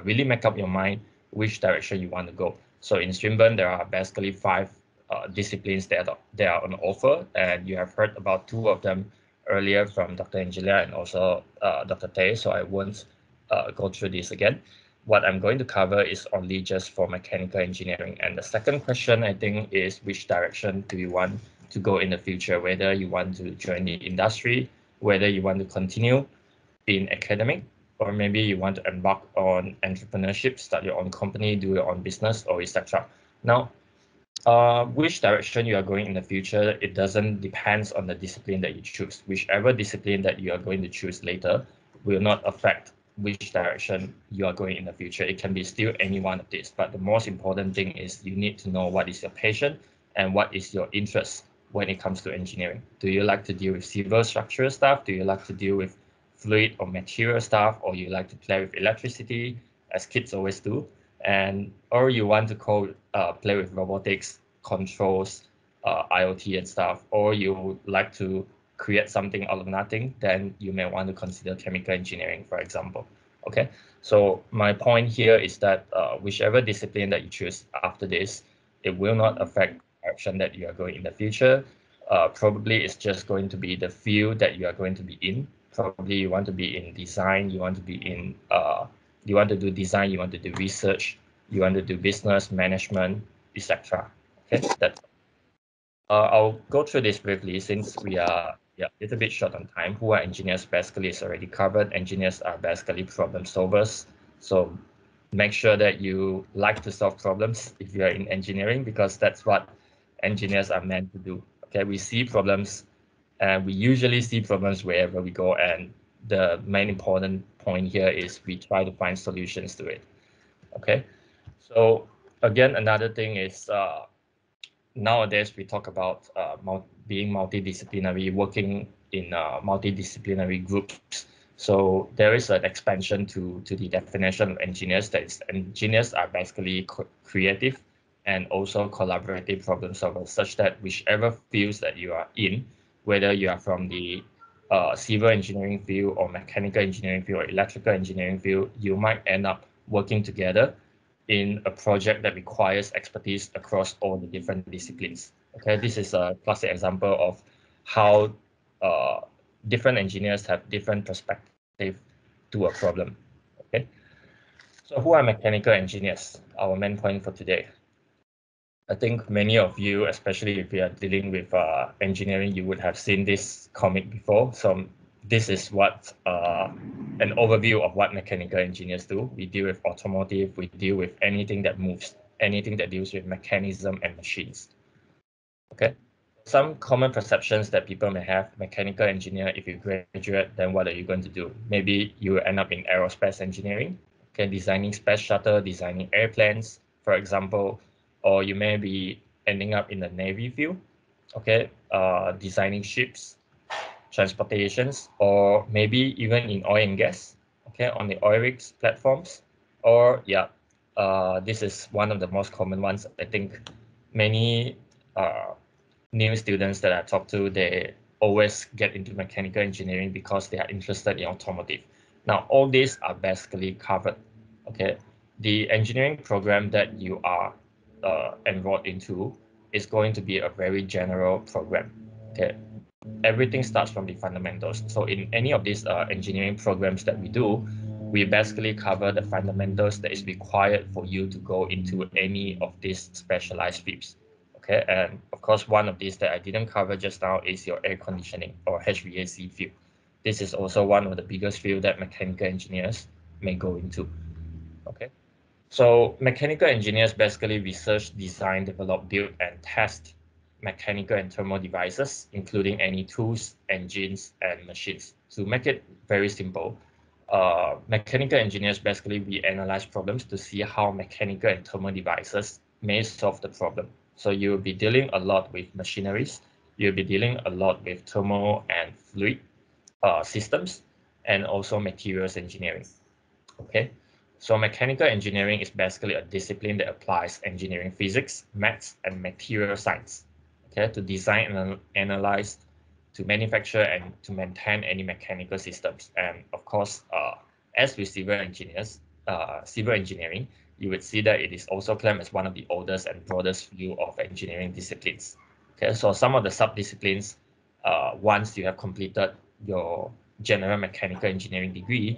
really make up your mind which direction you want to go. So in Swinburne, there are basically five disciplines that are on offer, and you have heard about two of them earlier from Dr. Angela and also Dr. Tay, so I won't go through this again. What I'm going to cover is only just for mechanical engineering. And the second question, I think, is which direction do you want to go in the future, whether you want to join the industry, whether you want to continue in academic, or maybe you want to embark on entrepreneurship, start your own company, do your own business, or etc. Now, which direction you are going in the future, it doesn't depends on the discipline that you choose. Whichever discipline that you are going to choose later will not affect which direction you are going in the future. It can be still any one of these, but the most important thing is you need to know what is your passion and what is your interest when it comes to engineering. Do you like to deal with civil structural stuff? Do you like to deal with fluid or material stuff? Or you like to play with electricity, as kids always do? And or you want to play with robotics, controls, IoT and stuff, or you like to create something out of nothing, then you may want to consider chemical engineering, for example. Okay, so my point here is that whichever discipline that you choose after this, it will not affect the direction that you are going in the future. Probably it's just going to be the field that you are going to be in. Probably you want to be in design, you want to be in you want to do design, you want to do research, you want to do business management, etc. Okay, that's I'll go through this briefly since we are a little bit short on time. Who are engineers basically is already covered. Engineers are basically problem solvers. So make sure that you like to solve problems if you are in engineering, because that's what engineers are meant to do. Okay, we see problems and we usually see problems wherever we go. And the main important point here is we try to find solutions to it. Okay, so again, another thing is nowadays we talk about being multidisciplinary, working in multidisciplinary groups. So there is an expansion to the definition of engineers. That is, engineers are basically creative and also collaborative problem solvers, such that whichever fields that you are in, whether you are from the civil engineering field or mechanical engineering field or electrical engineering field, you might end up working together in a project that requires expertise across all the different disciplines. Okay, this is a classic example of how uh, different engineers have different perspective to a problem. Okay, so who are mechanical engineers? Our main point for today. I think many of you, especially if you are dealing with engineering, you would have seen this comic before. So this is what an overview of what mechanical engineers do. We deal with automotive, we deal with anything that moves, anything that deals with mechanism and machines. Okay. Some common perceptions that people may have: mechanical engineer, if you graduate, then what are you going to do? Maybe you end up in aerospace engineering, okay, designing space shuttle, designing airplanes, for example, or you may be ending up in the Navy field, okay, designing ships, transportations, or maybe even in oil and gas, okay, on the oil rigs platforms, or yeah, this is one of the most common ones. I think many new students that I talk to, they always get into mechanical engineering because they are interested in automotive. Now, all these are basically covered. Okay, the engineering program that you are enrolled into is going to be a very general program. Okay, everything starts from the fundamentals. So in any of these engineering programs that we do, we basically cover the fundamentals that is required for you to go into any of these specialized fields. Okay, and of course, one of these that I didn't cover just now is your air conditioning or HVAC field. This is also one of the biggest field that mechanical engineers may go into. Okay, so mechanical engineers basically research, design, develop, build, and test mechanical and thermal devices, including any tools, engines, and machines. To make it very simple, mechanical engineers basically we analyze problems to see how mechanical and thermal devices may solve the problem. So you'll be dealing a lot with machineries, you'll be dealing a lot with thermal and fluid systems, and also materials engineering. Okay, so mechanical engineering is basically a discipline that applies engineering physics, maths, and material science, okay, to design and analyze, to manufacture, and to maintain any mechanical systems. And of course, as with civil engineering, you would see that it is also claimed as one of the oldest and broadest field of engineering disciplines. Okay, so some of the sub-disciplines, once you have completed your general mechanical engineering degree,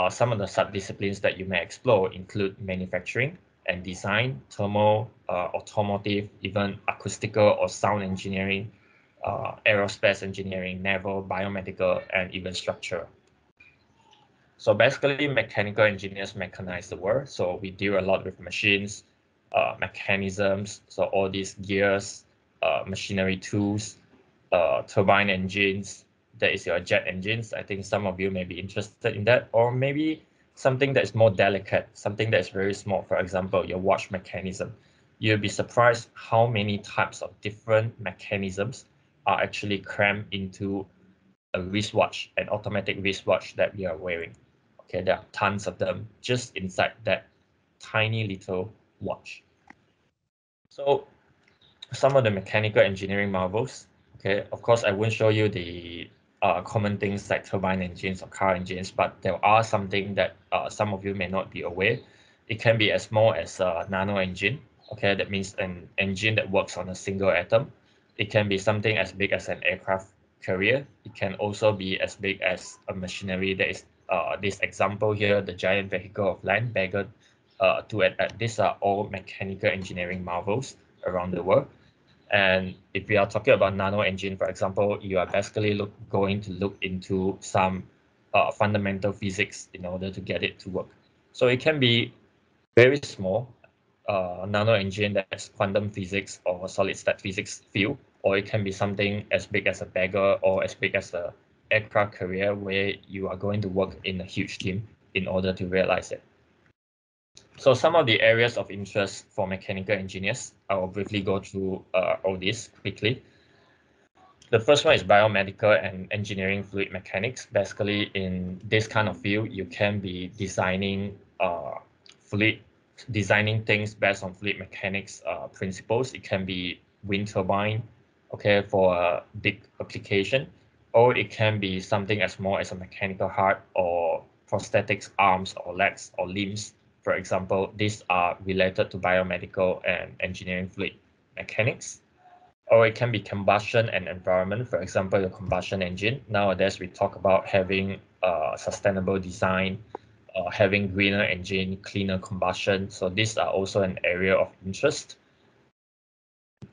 some of the sub-disciplines that you may explore include manufacturing and design, thermal, automotive, even acoustical or sound engineering, aerospace engineering, naval, biomedical, and even structural. So basically, mechanical engineers mechanize the world. So we deal a lot with machines, mechanisms, so all these gears, machinery tools, turbine engines, that is your jet engines. I think some of you may be interested in that, or maybe something that is more delicate, something that is very small. For example, your watch mechanism. You'll be surprised how many types of different mechanisms are actually crammed into a wristwatch, an automatic wristwatch that we are wearing. Okay, there are tons of them just inside that tiny little watch. So some of the mechanical engineering marvels. Okay, of course, I won't show you the common things like turbine engines or car engines, but there are something that some of you may not be aware. It can be as small as a nano engine. Okay, that means an engine that works on a single atom. It can be something as big as an aircraft carrier. It can also be as big as a machinery that is this example here, the giant vehicle of land, Bagger 288. These are all mechanical engineering marvels around the world. And if we are talking about nano engine, for example, you are basically going to look into some fundamental physics in order to get it to work. So it can be very small nano engine that's quantum physics or solid state physics field, or it can be something as big as a bagger or as big as a aircraft carrier where you are going to work in a huge team in order to realize it. So some of the areas of interest for mechanical engineers, I will briefly go through all this quickly. The first one is biomedical and engineering fluid mechanics. Basically, in this kind of field, you can be designing designing things based on fluid mechanics principles. It can be wind turbine, okay, for a big application, or it can be something as small as a mechanical heart or prosthetics arms or legs or limbs. For example, these are related to biomedical and engineering fluid mechanics. or it can be combustion and environment. For example, the combustion engine. Nowadays, we talk about having sustainable design, having greener engine, cleaner combustion. So these are also an area of interest.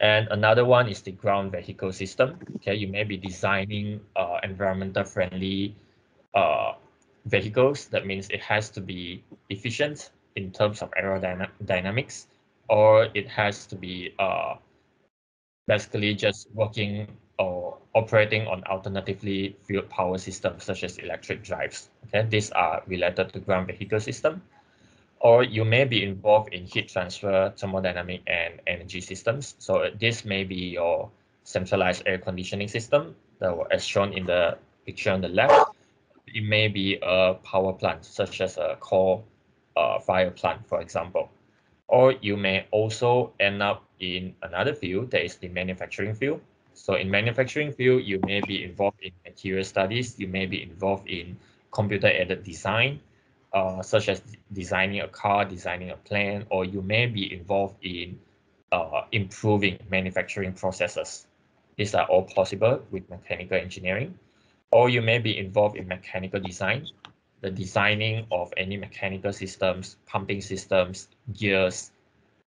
And another one is the ground vehicle system. Okay, you may be designing environmental friendly vehicles. That means it has to be efficient in terms of aerodynamics, or it has to be basically just working or operating on alternatively fueled power systems such as electric drives. Okay, these are related to ground vehicle system. Or you may be involved in heat transfer, thermodynamic, and energy systems. So this may be your centralized air conditioning system, as shown in the picture on the left. It may be a power plant, such as a coal fire plant, for example. Or you may also end up in another field, that is the manufacturing field. So in manufacturing field, you may be involved in material studies, you may be involved in computer-aided design, such as designing a car, designing a plane, or you may be involved in improving manufacturing processes. These are all possible with mechanical engineering. Or you may be involved in mechanical design, the designing of any mechanical systems, pumping systems, gears,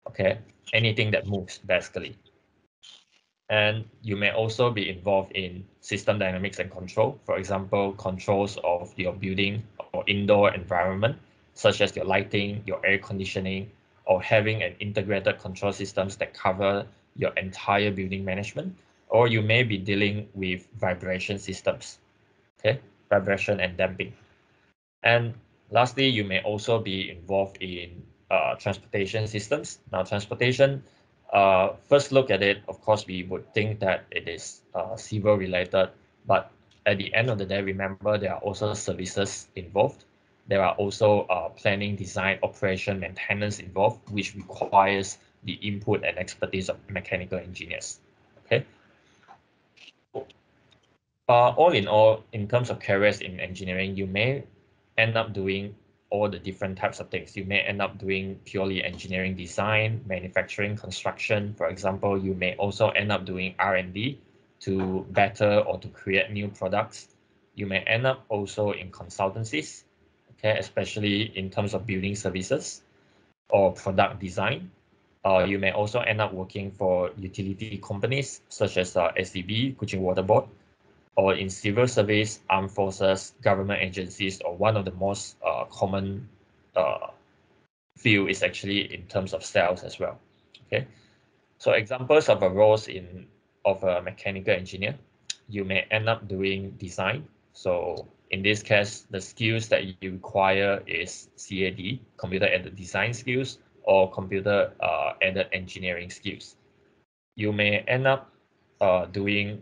okay, anything that moves basically. And you may also be involved in system dynamics and control, for example, controls of your building or indoor environment, such as your lighting, your air conditioning, or having an integrated control systems that cover your entire building management. Or you may be dealing with vibration systems, okay, vibration and damping. And lastly, you may also be involved in transportation systems. Now, transportation, first look at it, of course, we would think that it is civil related, but at the end of the day, remember there are also services involved. There are also planning, design, operation, maintenance involved, which requires the input and expertise of mechanical engineers. Okay. All in all, in terms of careers in engineering, you may end up doing all the different types of things. You may end up doing purely engineering design, manufacturing, construction. For example, you may also end up doing R&D to better or to create new products. You may end up also in consultancies, okay, especially in terms of building services or product design. You may also end up working for utility companies such as SCB, Kuching Water Board, or in civil service, armed forces, government agencies, or one of the most common field is actually in terms of sales as well. Okay, so examples of a roles of a mechanical engineer, you may end up doing design. So in this case, the skills that you require is CAD, computer-aided design skills, or computer-aided engineering skills. You may end up doing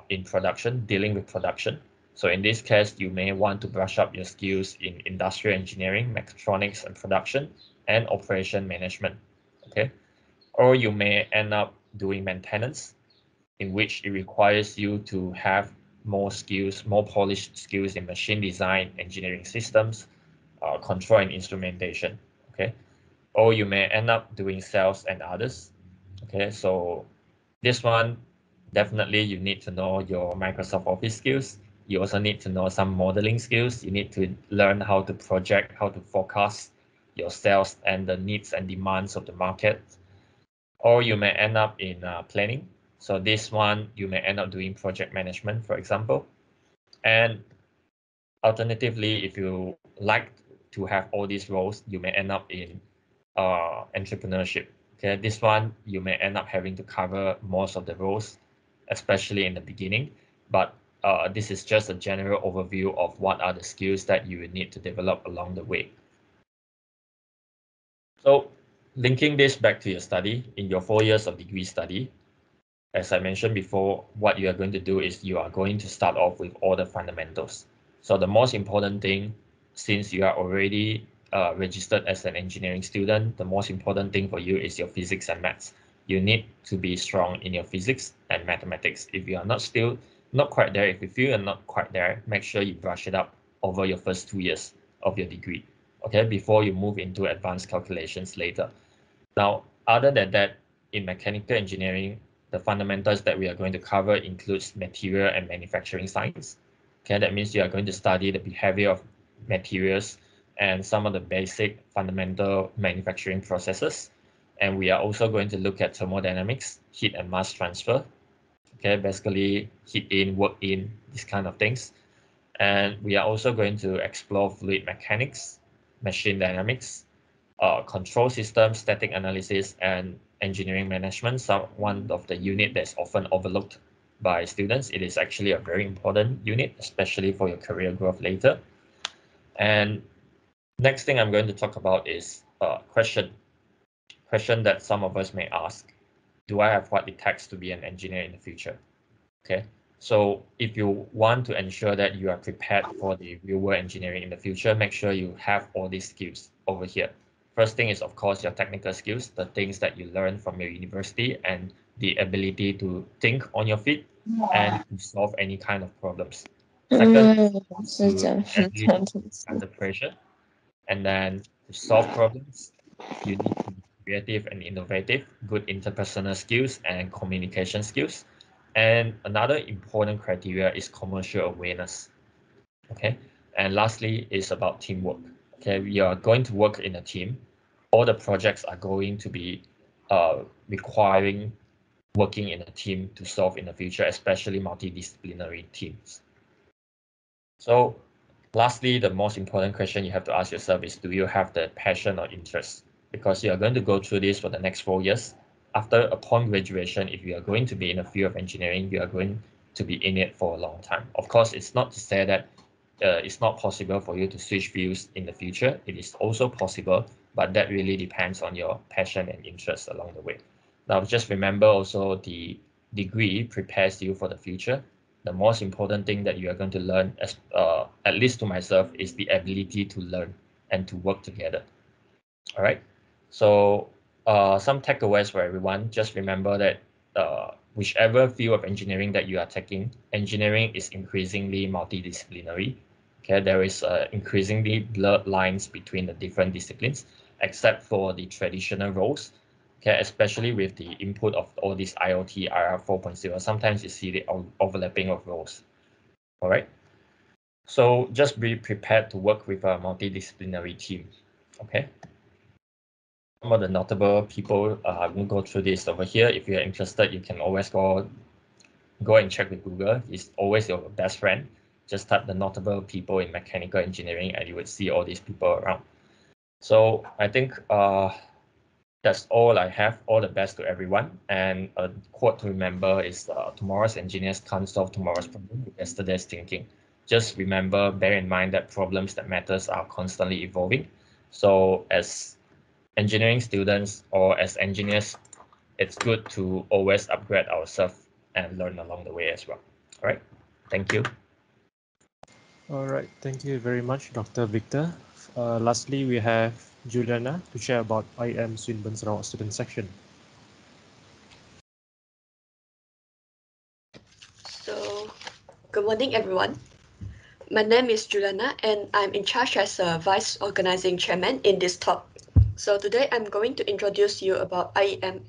in production, dealing with production. So in this case, you may want to brush up your skills in industrial engineering, mechatronics and production, and operation management. Okay. Or you may end up doing maintenance, in which it requires you to have more skills, more polished skills in machine design, engineering systems, control and instrumentation. Okay. Or you may end up doing sales and others. Okay, so this one, definitely you need to know your Microsoft Office skills. You also need to know some modeling skills. You need to learn how to project, how to forecast your sales and the needs and demands of the market. Or you may end up in planning. So this one, you may end up doing project management, for example. And alternatively, if you like to have all these roles, you may end up in entrepreneurship. Okay, this one you may end up having to cover most of the roles, especially in the beginning. But this is just a general overview of what are the skills that you will need to develop along the way. So linking this back to your study, in your 4 years of degree study, as I mentioned before, what you are going to do is you are going to start off with all the fundamentals. So the most important thing, since you are already registered as an engineering student, the most important thing for you is your physics and maths. You need to be strong in your physics and mathematics. If you are not quite there, if you feel you're not quite there, make sure you brush it up over your first 2 years of your degree, okay, before you move into advanced calculations later. Now, other than that, in mechanical engineering, the fundamentals that we are going to cover includes material and manufacturing science. Okay, that means you are going to study the behavior of materials and some of the basic fundamental manufacturing processes. And we are also going to look at thermodynamics, heat and mass transfer. Okay, basically heat in, work in, these kind of things. And we are also going to explore fluid mechanics, machine dynamics, control systems, static analysis, and engineering management. One of the unit that's often overlooked by students. It is actually a very important unit, especially for your career growth later. And next thing I'm going to talk about is question that some of us may ask. Do I have what it takes to be an engineer in the future? Okay, so if you want to ensure that you are prepared for the real world engineering in the future, make sure you have all these skills over here. First thing is, of course, your technical skills, the things that you learn from your university, and the ability to think on your feet and to solve any kind of problems. Second, to ability under pressure, and then to solve problems, you need to be creative and innovative, good interpersonal skills and communication skills. And another important criteria is commercial awareness. Okay. And lastly is about teamwork. Okay, we are going to work in a team. All the projects are going to be requiring working in a team to solve in the future, especially multidisciplinary teams. So lastly, the most important question you have to ask yourself is, do you have the passion or interest? Because you are going to go through this for the next 4 years. Upon graduation, if you are going to be in the field of engineering, you are going to be in it for a long time. Of course, it's not to say that it's not possible for you to switch fields in the future. It is also possible, but that really depends on your passion and interest along the way. Now, just remember also the degree prepares you for the future. The most important thing that you are going to learn, at least to myself, is the ability to learn and to work together. All right. So some takeaways for everyone. Just remember that whichever field of engineering that you are taking, engineering is increasingly multidisciplinary. Okay, there is increasingly blurred lines between the different disciplines, except for the traditional roles. Okay, especially with the input of all these IoT, IR 4.0, sometimes you see the overlapping of roles. All right. So just be prepared to work with a multidisciplinary team. Okay. Some of the notable people, I won't go through this over here. If you're interested, you can always go and check with Google. It's always your best friend. Just type the notable people in mechanical engineering and you would see all these people around. So I think that's all I have. All the best to everyone. And a quote to remember is tomorrow's engineers can't solve tomorrow's problem with yesterday's thinking. Just remember, bear in mind that problems that matters are constantly evolving. So as engineering students or as engineers, it's good to always upgrade ourselves and learn along the way as well. All right. Thank you. All right, thank you very much, Dr. Victor. Lastly, we have Juliana to share about IEM Swinburne Sarawak student section. So, good morning, everyone. My name is Juliana, and I'm in charge as a Vice Organizing Chairman in this talk. So today I'm going to introduce you about IEM-SSSS.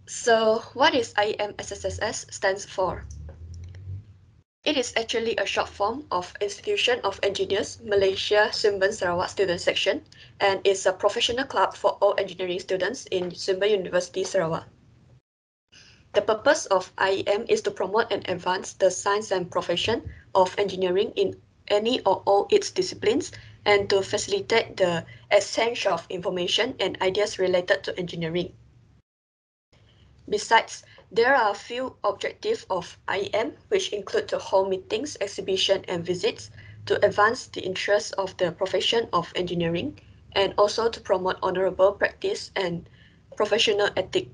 So what is IEM-SSSS stands for? It is actually a short form of Institution of Engineers Malaysia Swinburne Sarawak Student Section, and is a professional club for all engineering students in Swinburne University Sarawak. The purpose of IEM is to promote and advance the science and profession of engineering in any or all its disciplines, and to facilitate the exchange of information and ideas related to engineering. Besides, there are a few objectives of IEM, which include to hold meetings, exhibitions, and visits to advance the interests of the profession of engineering, and also to promote honorable practice and professional ethics.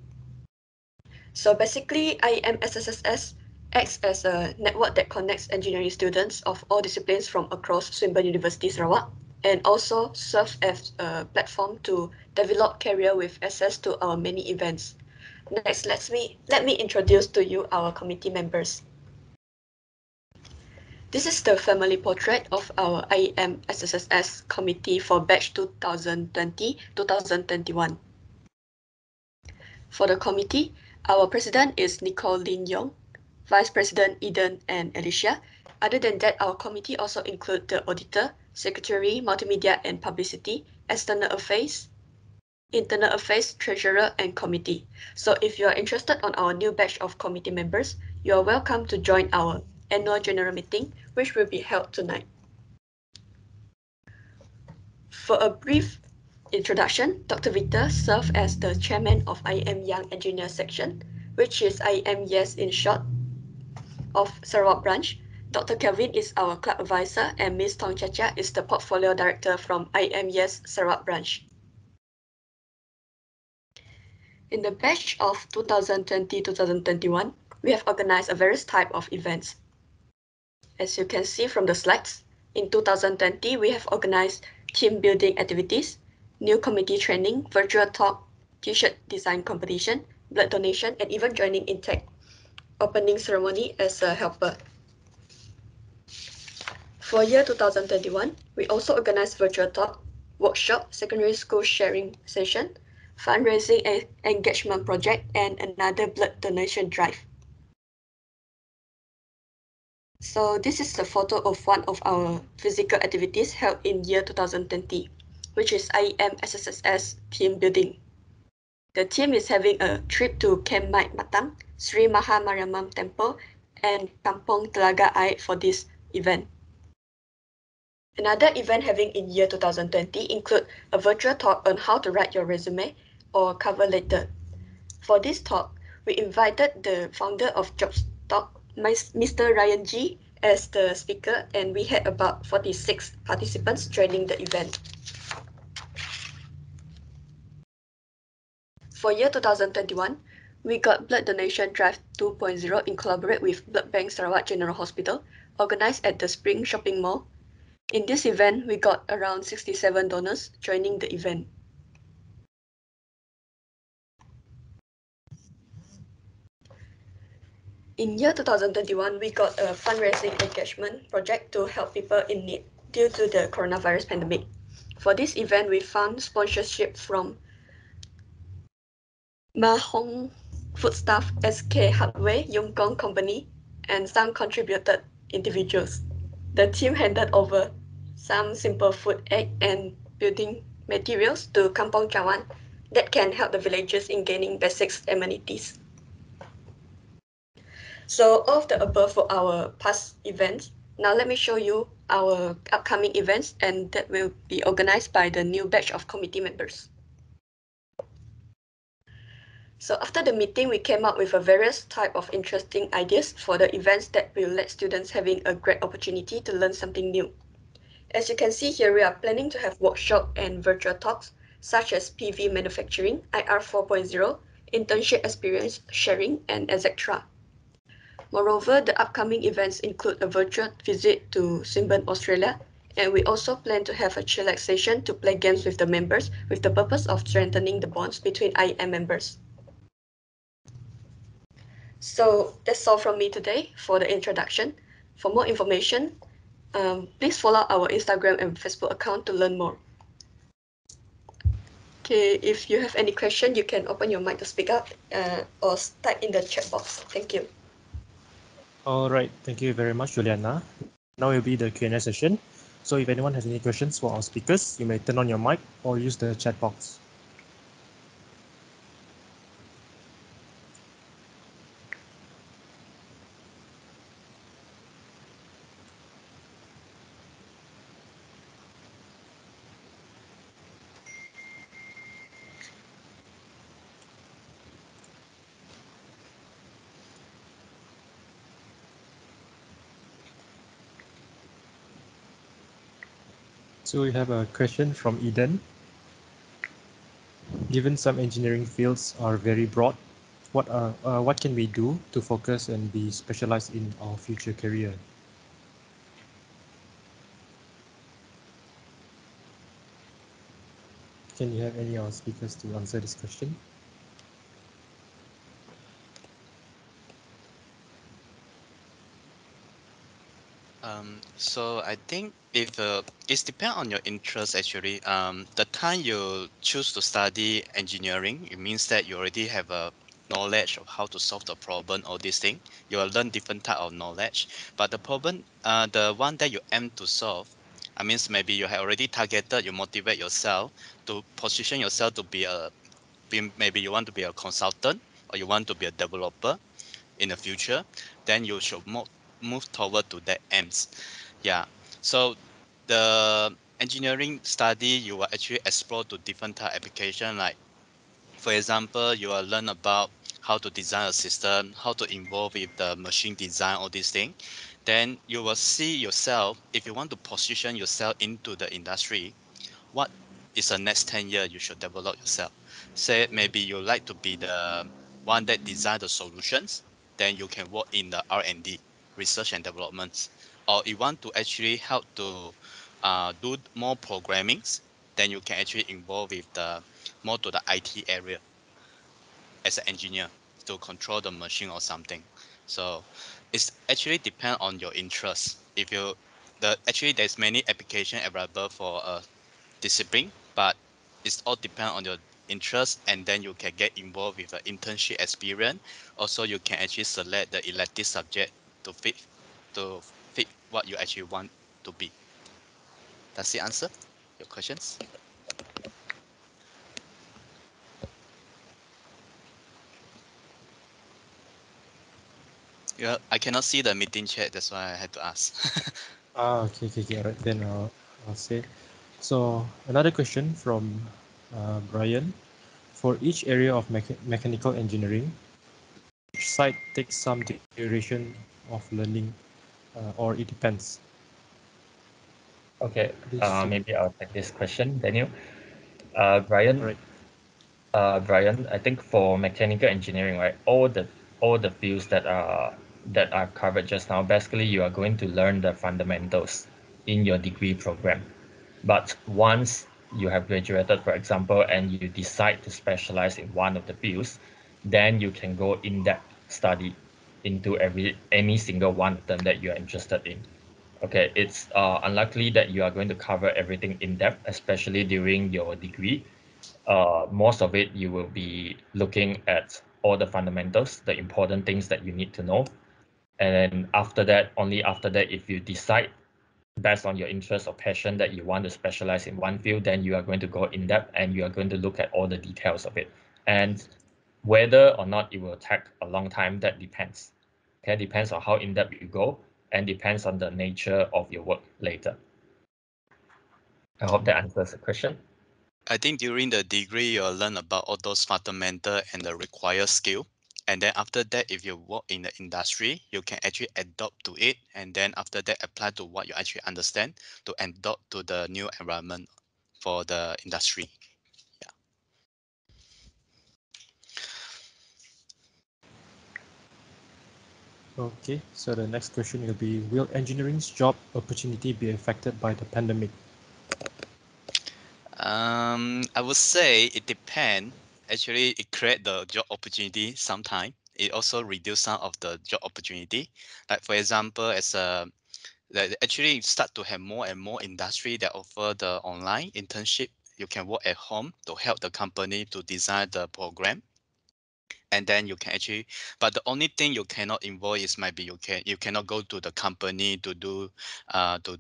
So basically, IEM-SSSS acts as a network that connects engineering students of all disciplines from across Swinburne University Sarawak, and also serves as a platform to develop career with access to our many events. Next, let me introduce to you our committee members. This is the family portrait of our IEM-SSSS committee for batch 2020-2021. For the committee, our president is Nicole Lin Yong, Vice President Eden and Alicia. Other than that, our committee also include the auditor, secretary, multimedia and publicity, external affairs, internal affairs, treasurer, and committee. So if you are interested on our new batch of committee members, you are welcome to join our annual general meeting, which will be held tonight. For a brief introduction, Dr. Victor served as the chairman of IEM Young Engineer Section, which is IEM Yes in short, of Sarawak branch. Dr. Kelvin is our club advisor and Ms. Tong Chacha is the portfolio director from IEM Yes Sarawak branch. In the batch of 2020-2021, we have organized a various type of events. As you can see from the slides, in 2020, we have organized team building activities, new committee training, virtual talk, t-shirt design competition, blood donation, and even joining Intech opening ceremony as a helper. For year 2021, we also organized virtual talk, workshop, secondary school sharing session, fundraising and engagement project, and another blood donation drive. So this is the photo of one of our physical activities held in year 2020, which is IEM-SSSS team building. The team is having a trip to Camp Mai Matang, Sri Maha Mariamman Temple, and Kampong Telaga Air for this event. Another event having in year 2020 include a virtual talk on how to write your resume or cover letter. For this talk, we invited the founder of JobsTalk, Mr. Ryan G, as the speaker, and we had about 46 participants joining the event. For year 2021, we got Blood Donation Drive 2.0 in collaborate with Blood Bank Sarawak General Hospital, organized at the Spring Shopping Mall. In this event, we got around 67 donors joining the event. In year 2021, we got a fundraising engagement project to help people in need due to the coronavirus pandemic. For this event, we found sponsorship from Ma Hong Foodstuff, SK Hardware, Yung Kong Company, and some contributed individuals. The team handed over some simple food aid and building materials to Kampong Chawan that can help the villagers in gaining basic amenities. So all of the above for our past events. Now let me show you our upcoming events, and that will be organized by the new batch of committee members. So after the meeting, we came up with a various type of interesting ideas for the events that will let students having a great opportunity to learn something new. As you can see here, we are planning to have workshop and virtual talks such as PV manufacturing, IR 4.0, internship experience sharing, and etc. Moreover, the upcoming events include a virtual visit to Swinburne, Australia, and we also plan to have a chillax session to play games with the members with the purpose of strengthening the bonds between IEM members. So that's all from me today for the introduction. For more information, please follow our Instagram and Facebook account to learn more. Okay, if you have any question, you can open your mic to speak up or type in the chat box. Thank you. All right, thank you very much, Juliana. Now will be the Q&A session. So if anyone has any questions for our speakers, you may turn on your mic or use the chat box. So we have a question from Eden. Given some engineering fields are very broad, what can we do to focus and be specialized in our future career? Can you have any of our speakers to answer this question? So I think if it's depend on your interest actually. The time you choose to study engineering, it means that you already have a knowledge of how to solve the problem or this thing. You will learn different type of knowledge. But the problem, the one that you aim to solve, I means maybe you have already targeted, you motivate yourself to position yourself to maybe you want to be a consultant or you want to be a developer in the future, then you should move toward to that aims. Yeah. So the engineering study you will actually explore to different type application. Like for example, you will learn about how to design a system, how to involve with the machine design, all these things. Then you will see yourself if you want to position yourself into the industry, what is the next 10 years you should develop yourself. Say maybe you like to be the one that design the solutions, then you can work in the R&D, research and developments. Or you want to actually help to do more programmings, then you can actually involve with the more to the IT area as an engineer to control the machine or something. So it's actually depend on your interest. If you actually there's many application available for discipline, but it's all depend on your interest, and then you can get involved with the internship experience. Also, you can actually select the elective subject to to fit what you actually want to be. Does it answer your questions? Yeah, I cannot see the meeting chat, that's why I had to ask. Okay. All right, then I'll say. So another question from Brian. For each area of mechanical engineering, each site takes some duration of learning, or it depends. Okay, This to maybe I'll take this question, Daniel. all Brian, right. I think for mechanical engineering, right, all the fields that are covered just now, basically you are going to learn the fundamentals in your degree program. But once you have graduated, for example, and you decide to specialize in one of the fields, then you can go in-depth study into any single one of them that you are interested in. Okay, it's unlikely that you are going to cover everything in depth, especially during your degree. Most of it you will be looking at all the fundamentals, the important things that you need to know. And then after that, only after that, if you decide based on your interest or passion that you want to specialize in one field, then you are going to go in depth and you are going to look at all the details of it. And whether or not it will take a long time, that depends. Okay, depends on how in depth you go and depends on the nature of your work later. I hope that answers the question. I think during the degree you'll learn about all those fundamental and the required skill. And then after that, if you work in the industry, you can actually adopt to it. And then after that, apply to what you actually understand to adopt to the new environment for the industry. Yeah. Okay, so the next question will be: will engineering's job opportunity be affected by the pandemic? I would say it depends. Actually, it create the job opportunity sometime. It also reduce some of the job opportunity. Like for example, as a like actually start to have more and more industry that offer the online internship. You can work at home to help the company to design the program, and then you can actually, but the only thing you cannot involve is maybe you cannot go to the company to do to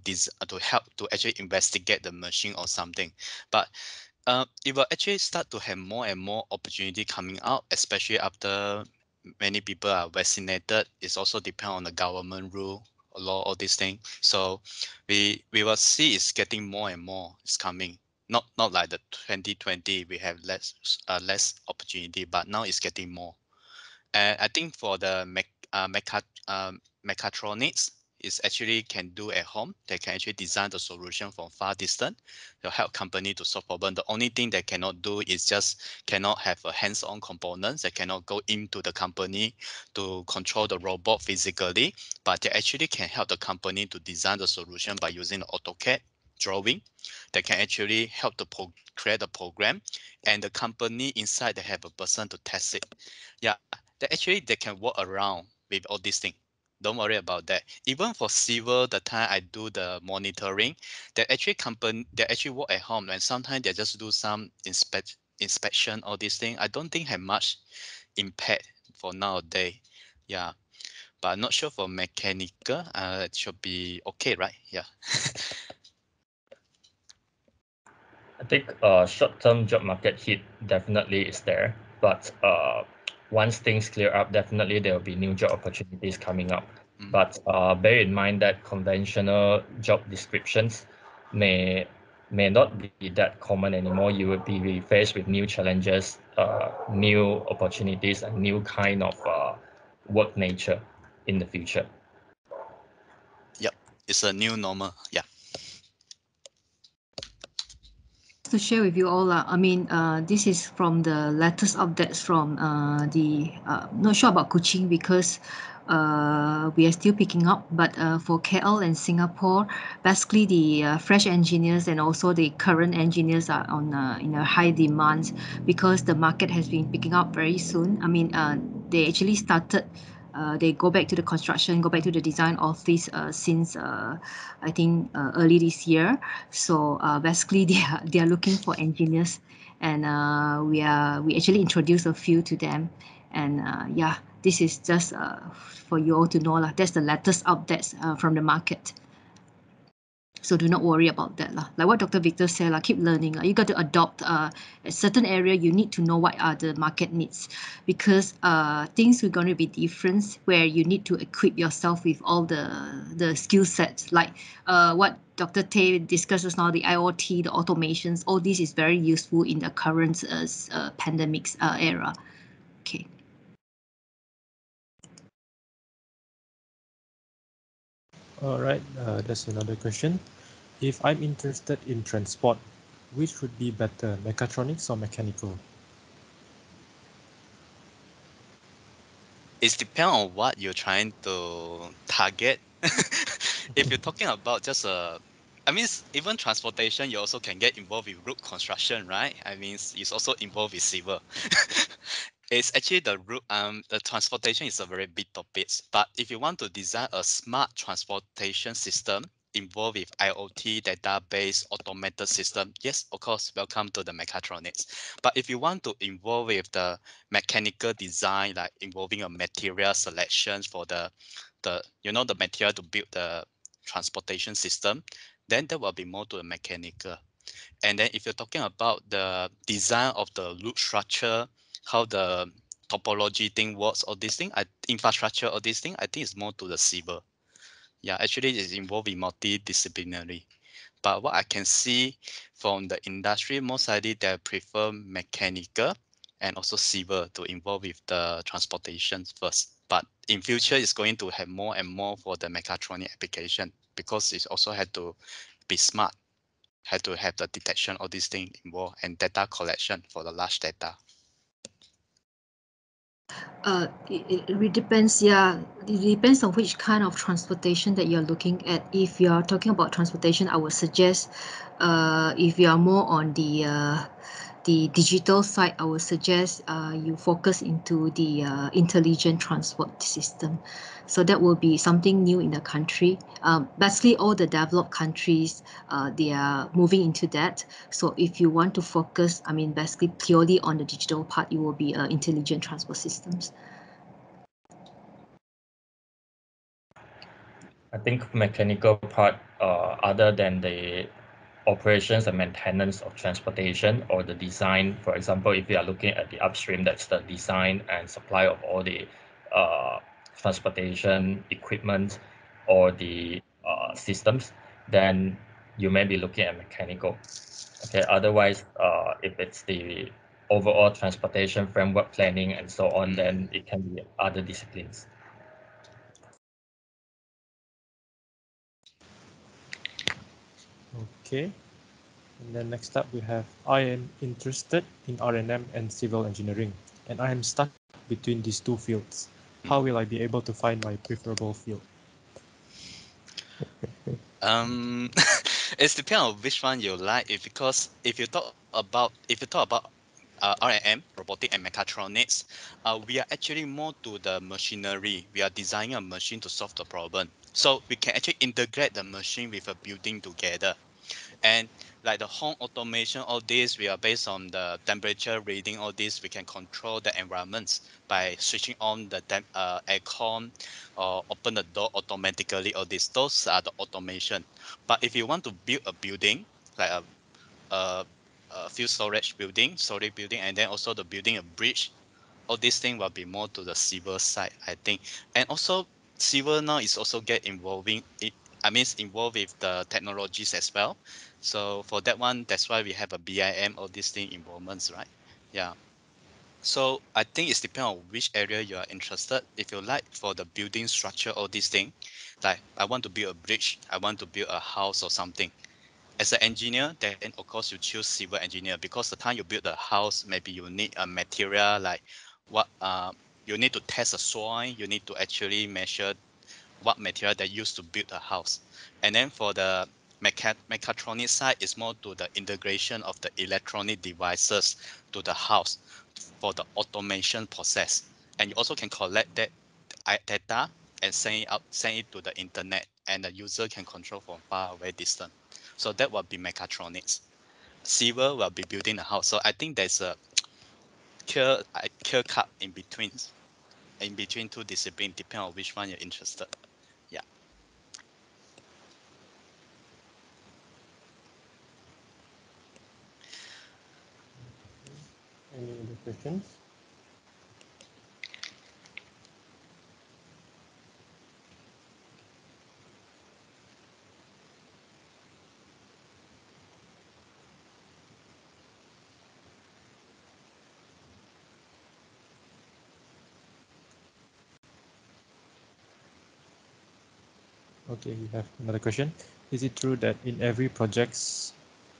help to actually investigate the machine or something. But it will actually start to have more and more opportunity coming out, especially after many people are vaccinated. It's also depend on the government rule, law, all these things. So we will see it's getting more and more. It's coming. Not like the 2020 we have less opportunity, but now it's getting more. And I think for the mechatronics, is actually can do at home. They can actually design the solution from far distance to help company to solve problem. The only thing they cannot do is just cannot have a hands-on components. They cannot go into the company to control the robot physically, but they actually can help the company to design the solution by using the AutoCAD drawing. They can actually help to create a program, and the company inside they have a person to test it. Yeah, they actually they can work around with all these things. Don't worry about that. Even for civil, the time I do the monitoring, they actually work at home, and sometimes they just do some inspection or this thing. I don't think have much impact for nowadays. Yeah, but I'm not sure for mechanical. It should be okay, right? Yeah. I think short-term job market hit definitely is there, but once things clear up, definitely there will be new job opportunities coming up. But bear in mind that conventional job descriptions may not be that common anymore. You will be faced with new challenges, new opportunities, and new kind of work nature in the future. Yep. It's a new normal. Yeah. To share with you all, I mean, this is from the latest updates from not sure about Kuching because we are still picking up, but for KL and Singapore, basically the fresh engineers and also the current engineers are on in a high demand because the market has been picking up very soon. I mean, they actually started. They go back to the construction, go back to the design office since I think early this year. So basically, they are looking for engineers, and we actually introduced a few to them, and yeah, this is just for you all to know lah. That's the latest updates from the market. So do not worry about that lah. Like what Dr. Victor said, like keep learning. Like you got to adopt a certain area. You need to know what are the market needs, because things are going to be different. Where you need to equip yourself with all the skill sets, like what Dr. Tay discusses now, the IoT, the automations. All this is very useful in the current pandemic era. Okay. All right, that's another question. If I'm interested in transport, which would be better, mechatronics or mechanical? It depends on what you're trying to target. If you're talking about just I mean, even transportation, you also can get involved with road construction, right? I mean, it's also involved with civil. It's actually the transportation is a very big topic. But if you want to design a smart transportation system involved with IoT, database, automated system, yes, of course, welcome to the mechatronics. But if you want to involve with the mechanical design, like involving a material selection for the the material to build the transportation system, then that will be more to the mechanical. And then if you're talking about the design of the root structure, how the topology thing works, or this thing, infrastructure or this thing, I think it's more to the civil. Yeah, actually it's involved in multidisciplinary. But what I can see from the industry, most likely they prefer mechanical and also civil to involve with the transportation first. But in future, it's going to have more and more for the mechatronic application because it also had to be smart, had to have the detection of these things involved and data collection for the large data. It really depends. Yeah, it depends on which kind of transportation that you're looking at. If you are talking about transportation, I would suggest, if you are more on the digital side, I would suggest you focus into the intelligent transport system. So that will be something new in the country. Basically, all the developed countries, they are moving into that. So if you want to focus, I mean, basically purely on the digital part, it will be intelligent transport systems. I think mechanical part, other than the operations and maintenance of transportation or the design, for example, if you are looking at the upstream, that's the design and supply of all the uh, transportation equipment or the systems, then you may be looking at mechanical. Okay, otherwise, if it's the overall transportation framework planning and so on, then it can be other disciplines. Okay. And then next up we have, I am interested in R&M and civil engineering, and I am stuck between these two fields. How will I be able to find my preferable field? It's depend on which one you like. Because if you talk about RAM, robotic and mechatronics, we are actually more to the machinery. We are designing a machine to solve the problem. So we can actually integrate the machine with a building together. And like the home automation, all this, we are based on the temperature reading, all this, we can control the environments by switching on the aircon or open the door automatically, all this. Those are the automation. But if you want to build a building, like a, a few storage building, and then also the building a bridge, all these things will be more to the civil side, I think. And also civil now is also get involving it. I mean, it's involved with the technologies as well. So for that one, that's why we have a BIM, all these thing involvements, right? Yeah. So I think it's depend on which area you are interested. If you like for the building structure, all these thing, like I want to build a bridge, I want to build a house or something. As an engineer, then of course you choose civil engineer, because the time you build the house, maybe you need a material like what you need to test the soil, you need to actually measure what material they use to build a house. And then for the mechatronic side, is more to the integration of the electronic devices to the house for the automation process. And you also can collect that data and send it to the internet, and the user can control from far away distance. So that will be mechatronics. Civil will be building a house. So I think there's a clear cut in between two disciplines, depending on which one you're interested. Yeah. Any other questions? Okay, we have another question. Is it true that in every project's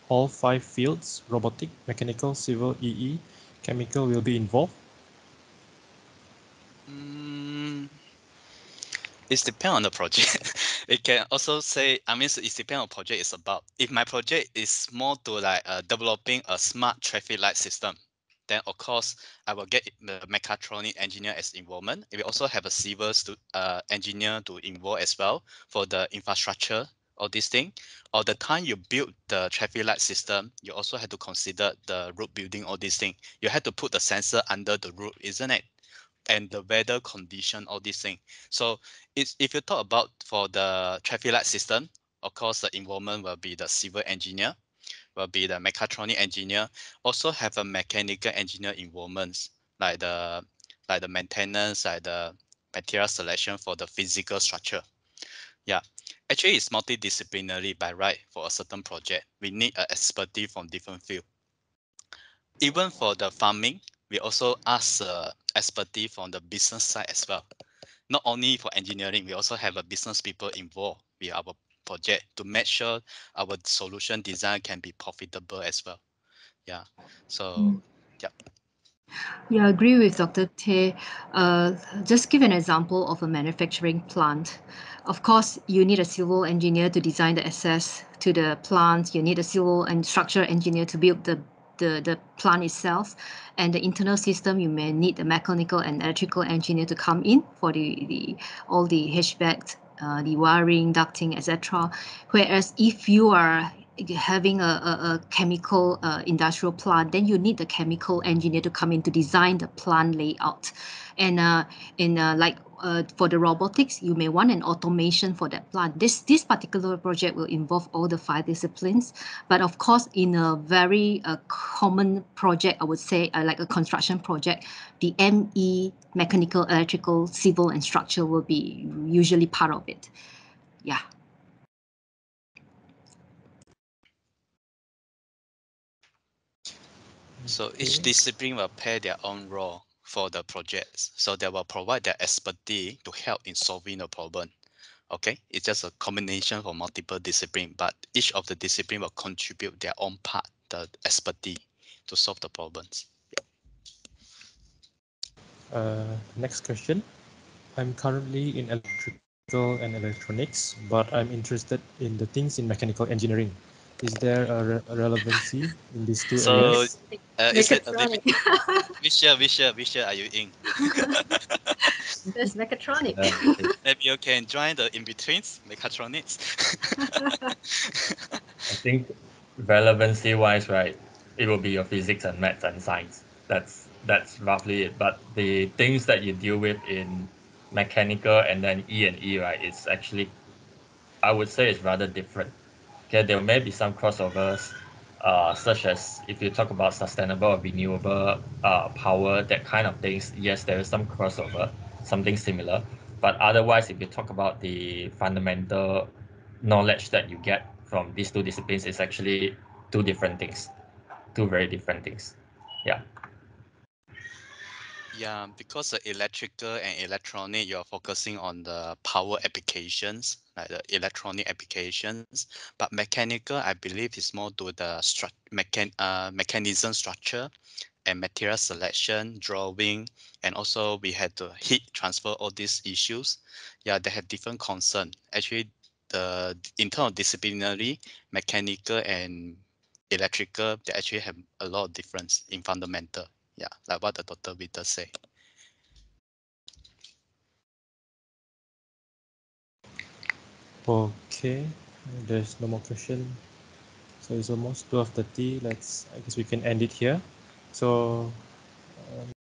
all 5 fields, robotic, mechanical, civil, EE, chemical will be involved? Mm, It depends on the project. It can also say, I mean, it depends on project it's about. If my project is more to like developing a smart traffic light system, then of course I will get the mechatronic engineer as involvement. We also have a civil engineer to involve as well for the infrastructure, all these thing. Or the time you build the traffic light system, you also have to consider the road building, all these thing. You have to put the sensor under the road, isn't it? And the weather condition, all these things. So it's, if you talk about for the traffic light system, of course the involvement will be the civil engineer, will be the mechatronic engineer, also have a mechanical engineer involvements, like the maintenance, like the material selection for the physical structure. Yeah. Actually it's multidisciplinary by right. For a certain project, we need an expertise from different field. Even for the farming, we also ask expertise from the business side as well. Not only for engineering, we also have a business people involved with our project to make sure our solution design can be profitable as well. Yeah. So, yeah. Yeah, I agree with Dr. Tay. Just give an example of a manufacturing plant. Of course, you need a civil engineer to design the access to the plant. You need a civil and structural engineer to build the plant itself. And the internal system, you may need a mechanical and electrical engineer to come in for the all the HVAC, the wiring, ducting, etc. Whereas if you are having a chemical industrial plant, then you need the chemical engineer to come in to design the plant layout. And like for the robotics, you may want an automation for that plant. This particular project will involve all the 5 disciplines, but of course, in a very common project, I would say like a construction project, the ME, mechanical, electrical, civil, and structure will be usually part of it. Yeah. So each discipline will play their own role for the projects. So they will provide their expertise to help in solving the problem. Okay, it's just a combination for multiple discipline, but each of the discipline will contribute their own part, the expertise, to solve the problems. Next question. I'm currently in electrical and electronics, but I'm interested in the things in mechanical engineering. Is there a relevancy in these two So, areas? is it a little Mechatronic. which year are you in? That's mechatronic. Okay. Maybe you can join the in-betweens, mechatronics. I think relevancy wise, right, it will be your physics and maths and science. That's roughly it. But the things that you deal with in mechanical and then E&E, right, it's actually, I would say it's rather different. Okay, there may be some crossovers, such as if you talk about sustainable or renewable power, that kind of things. Yes, there is some crossover, something similar. But otherwise, if you talk about the fundamental knowledge that you get from these two disciplines, it's actually two different things, two very different things. Yeah. Yeah, because the electrical and electronic, you're focusing on the power applications, like the electronic applications. But mechanical, I believe, is more to the mechanism structure and material selection, drawing, and also we had to heat transfer all these issues. Yeah, they have different concern. Actually, the in terms of disciplinary, mechanical and electrical, they actually have a lot of difference in fundamental. Yeah, like what the Dr. Peter say. Okay, there's no more question. So it's almost 12:30. I guess we can end it here. So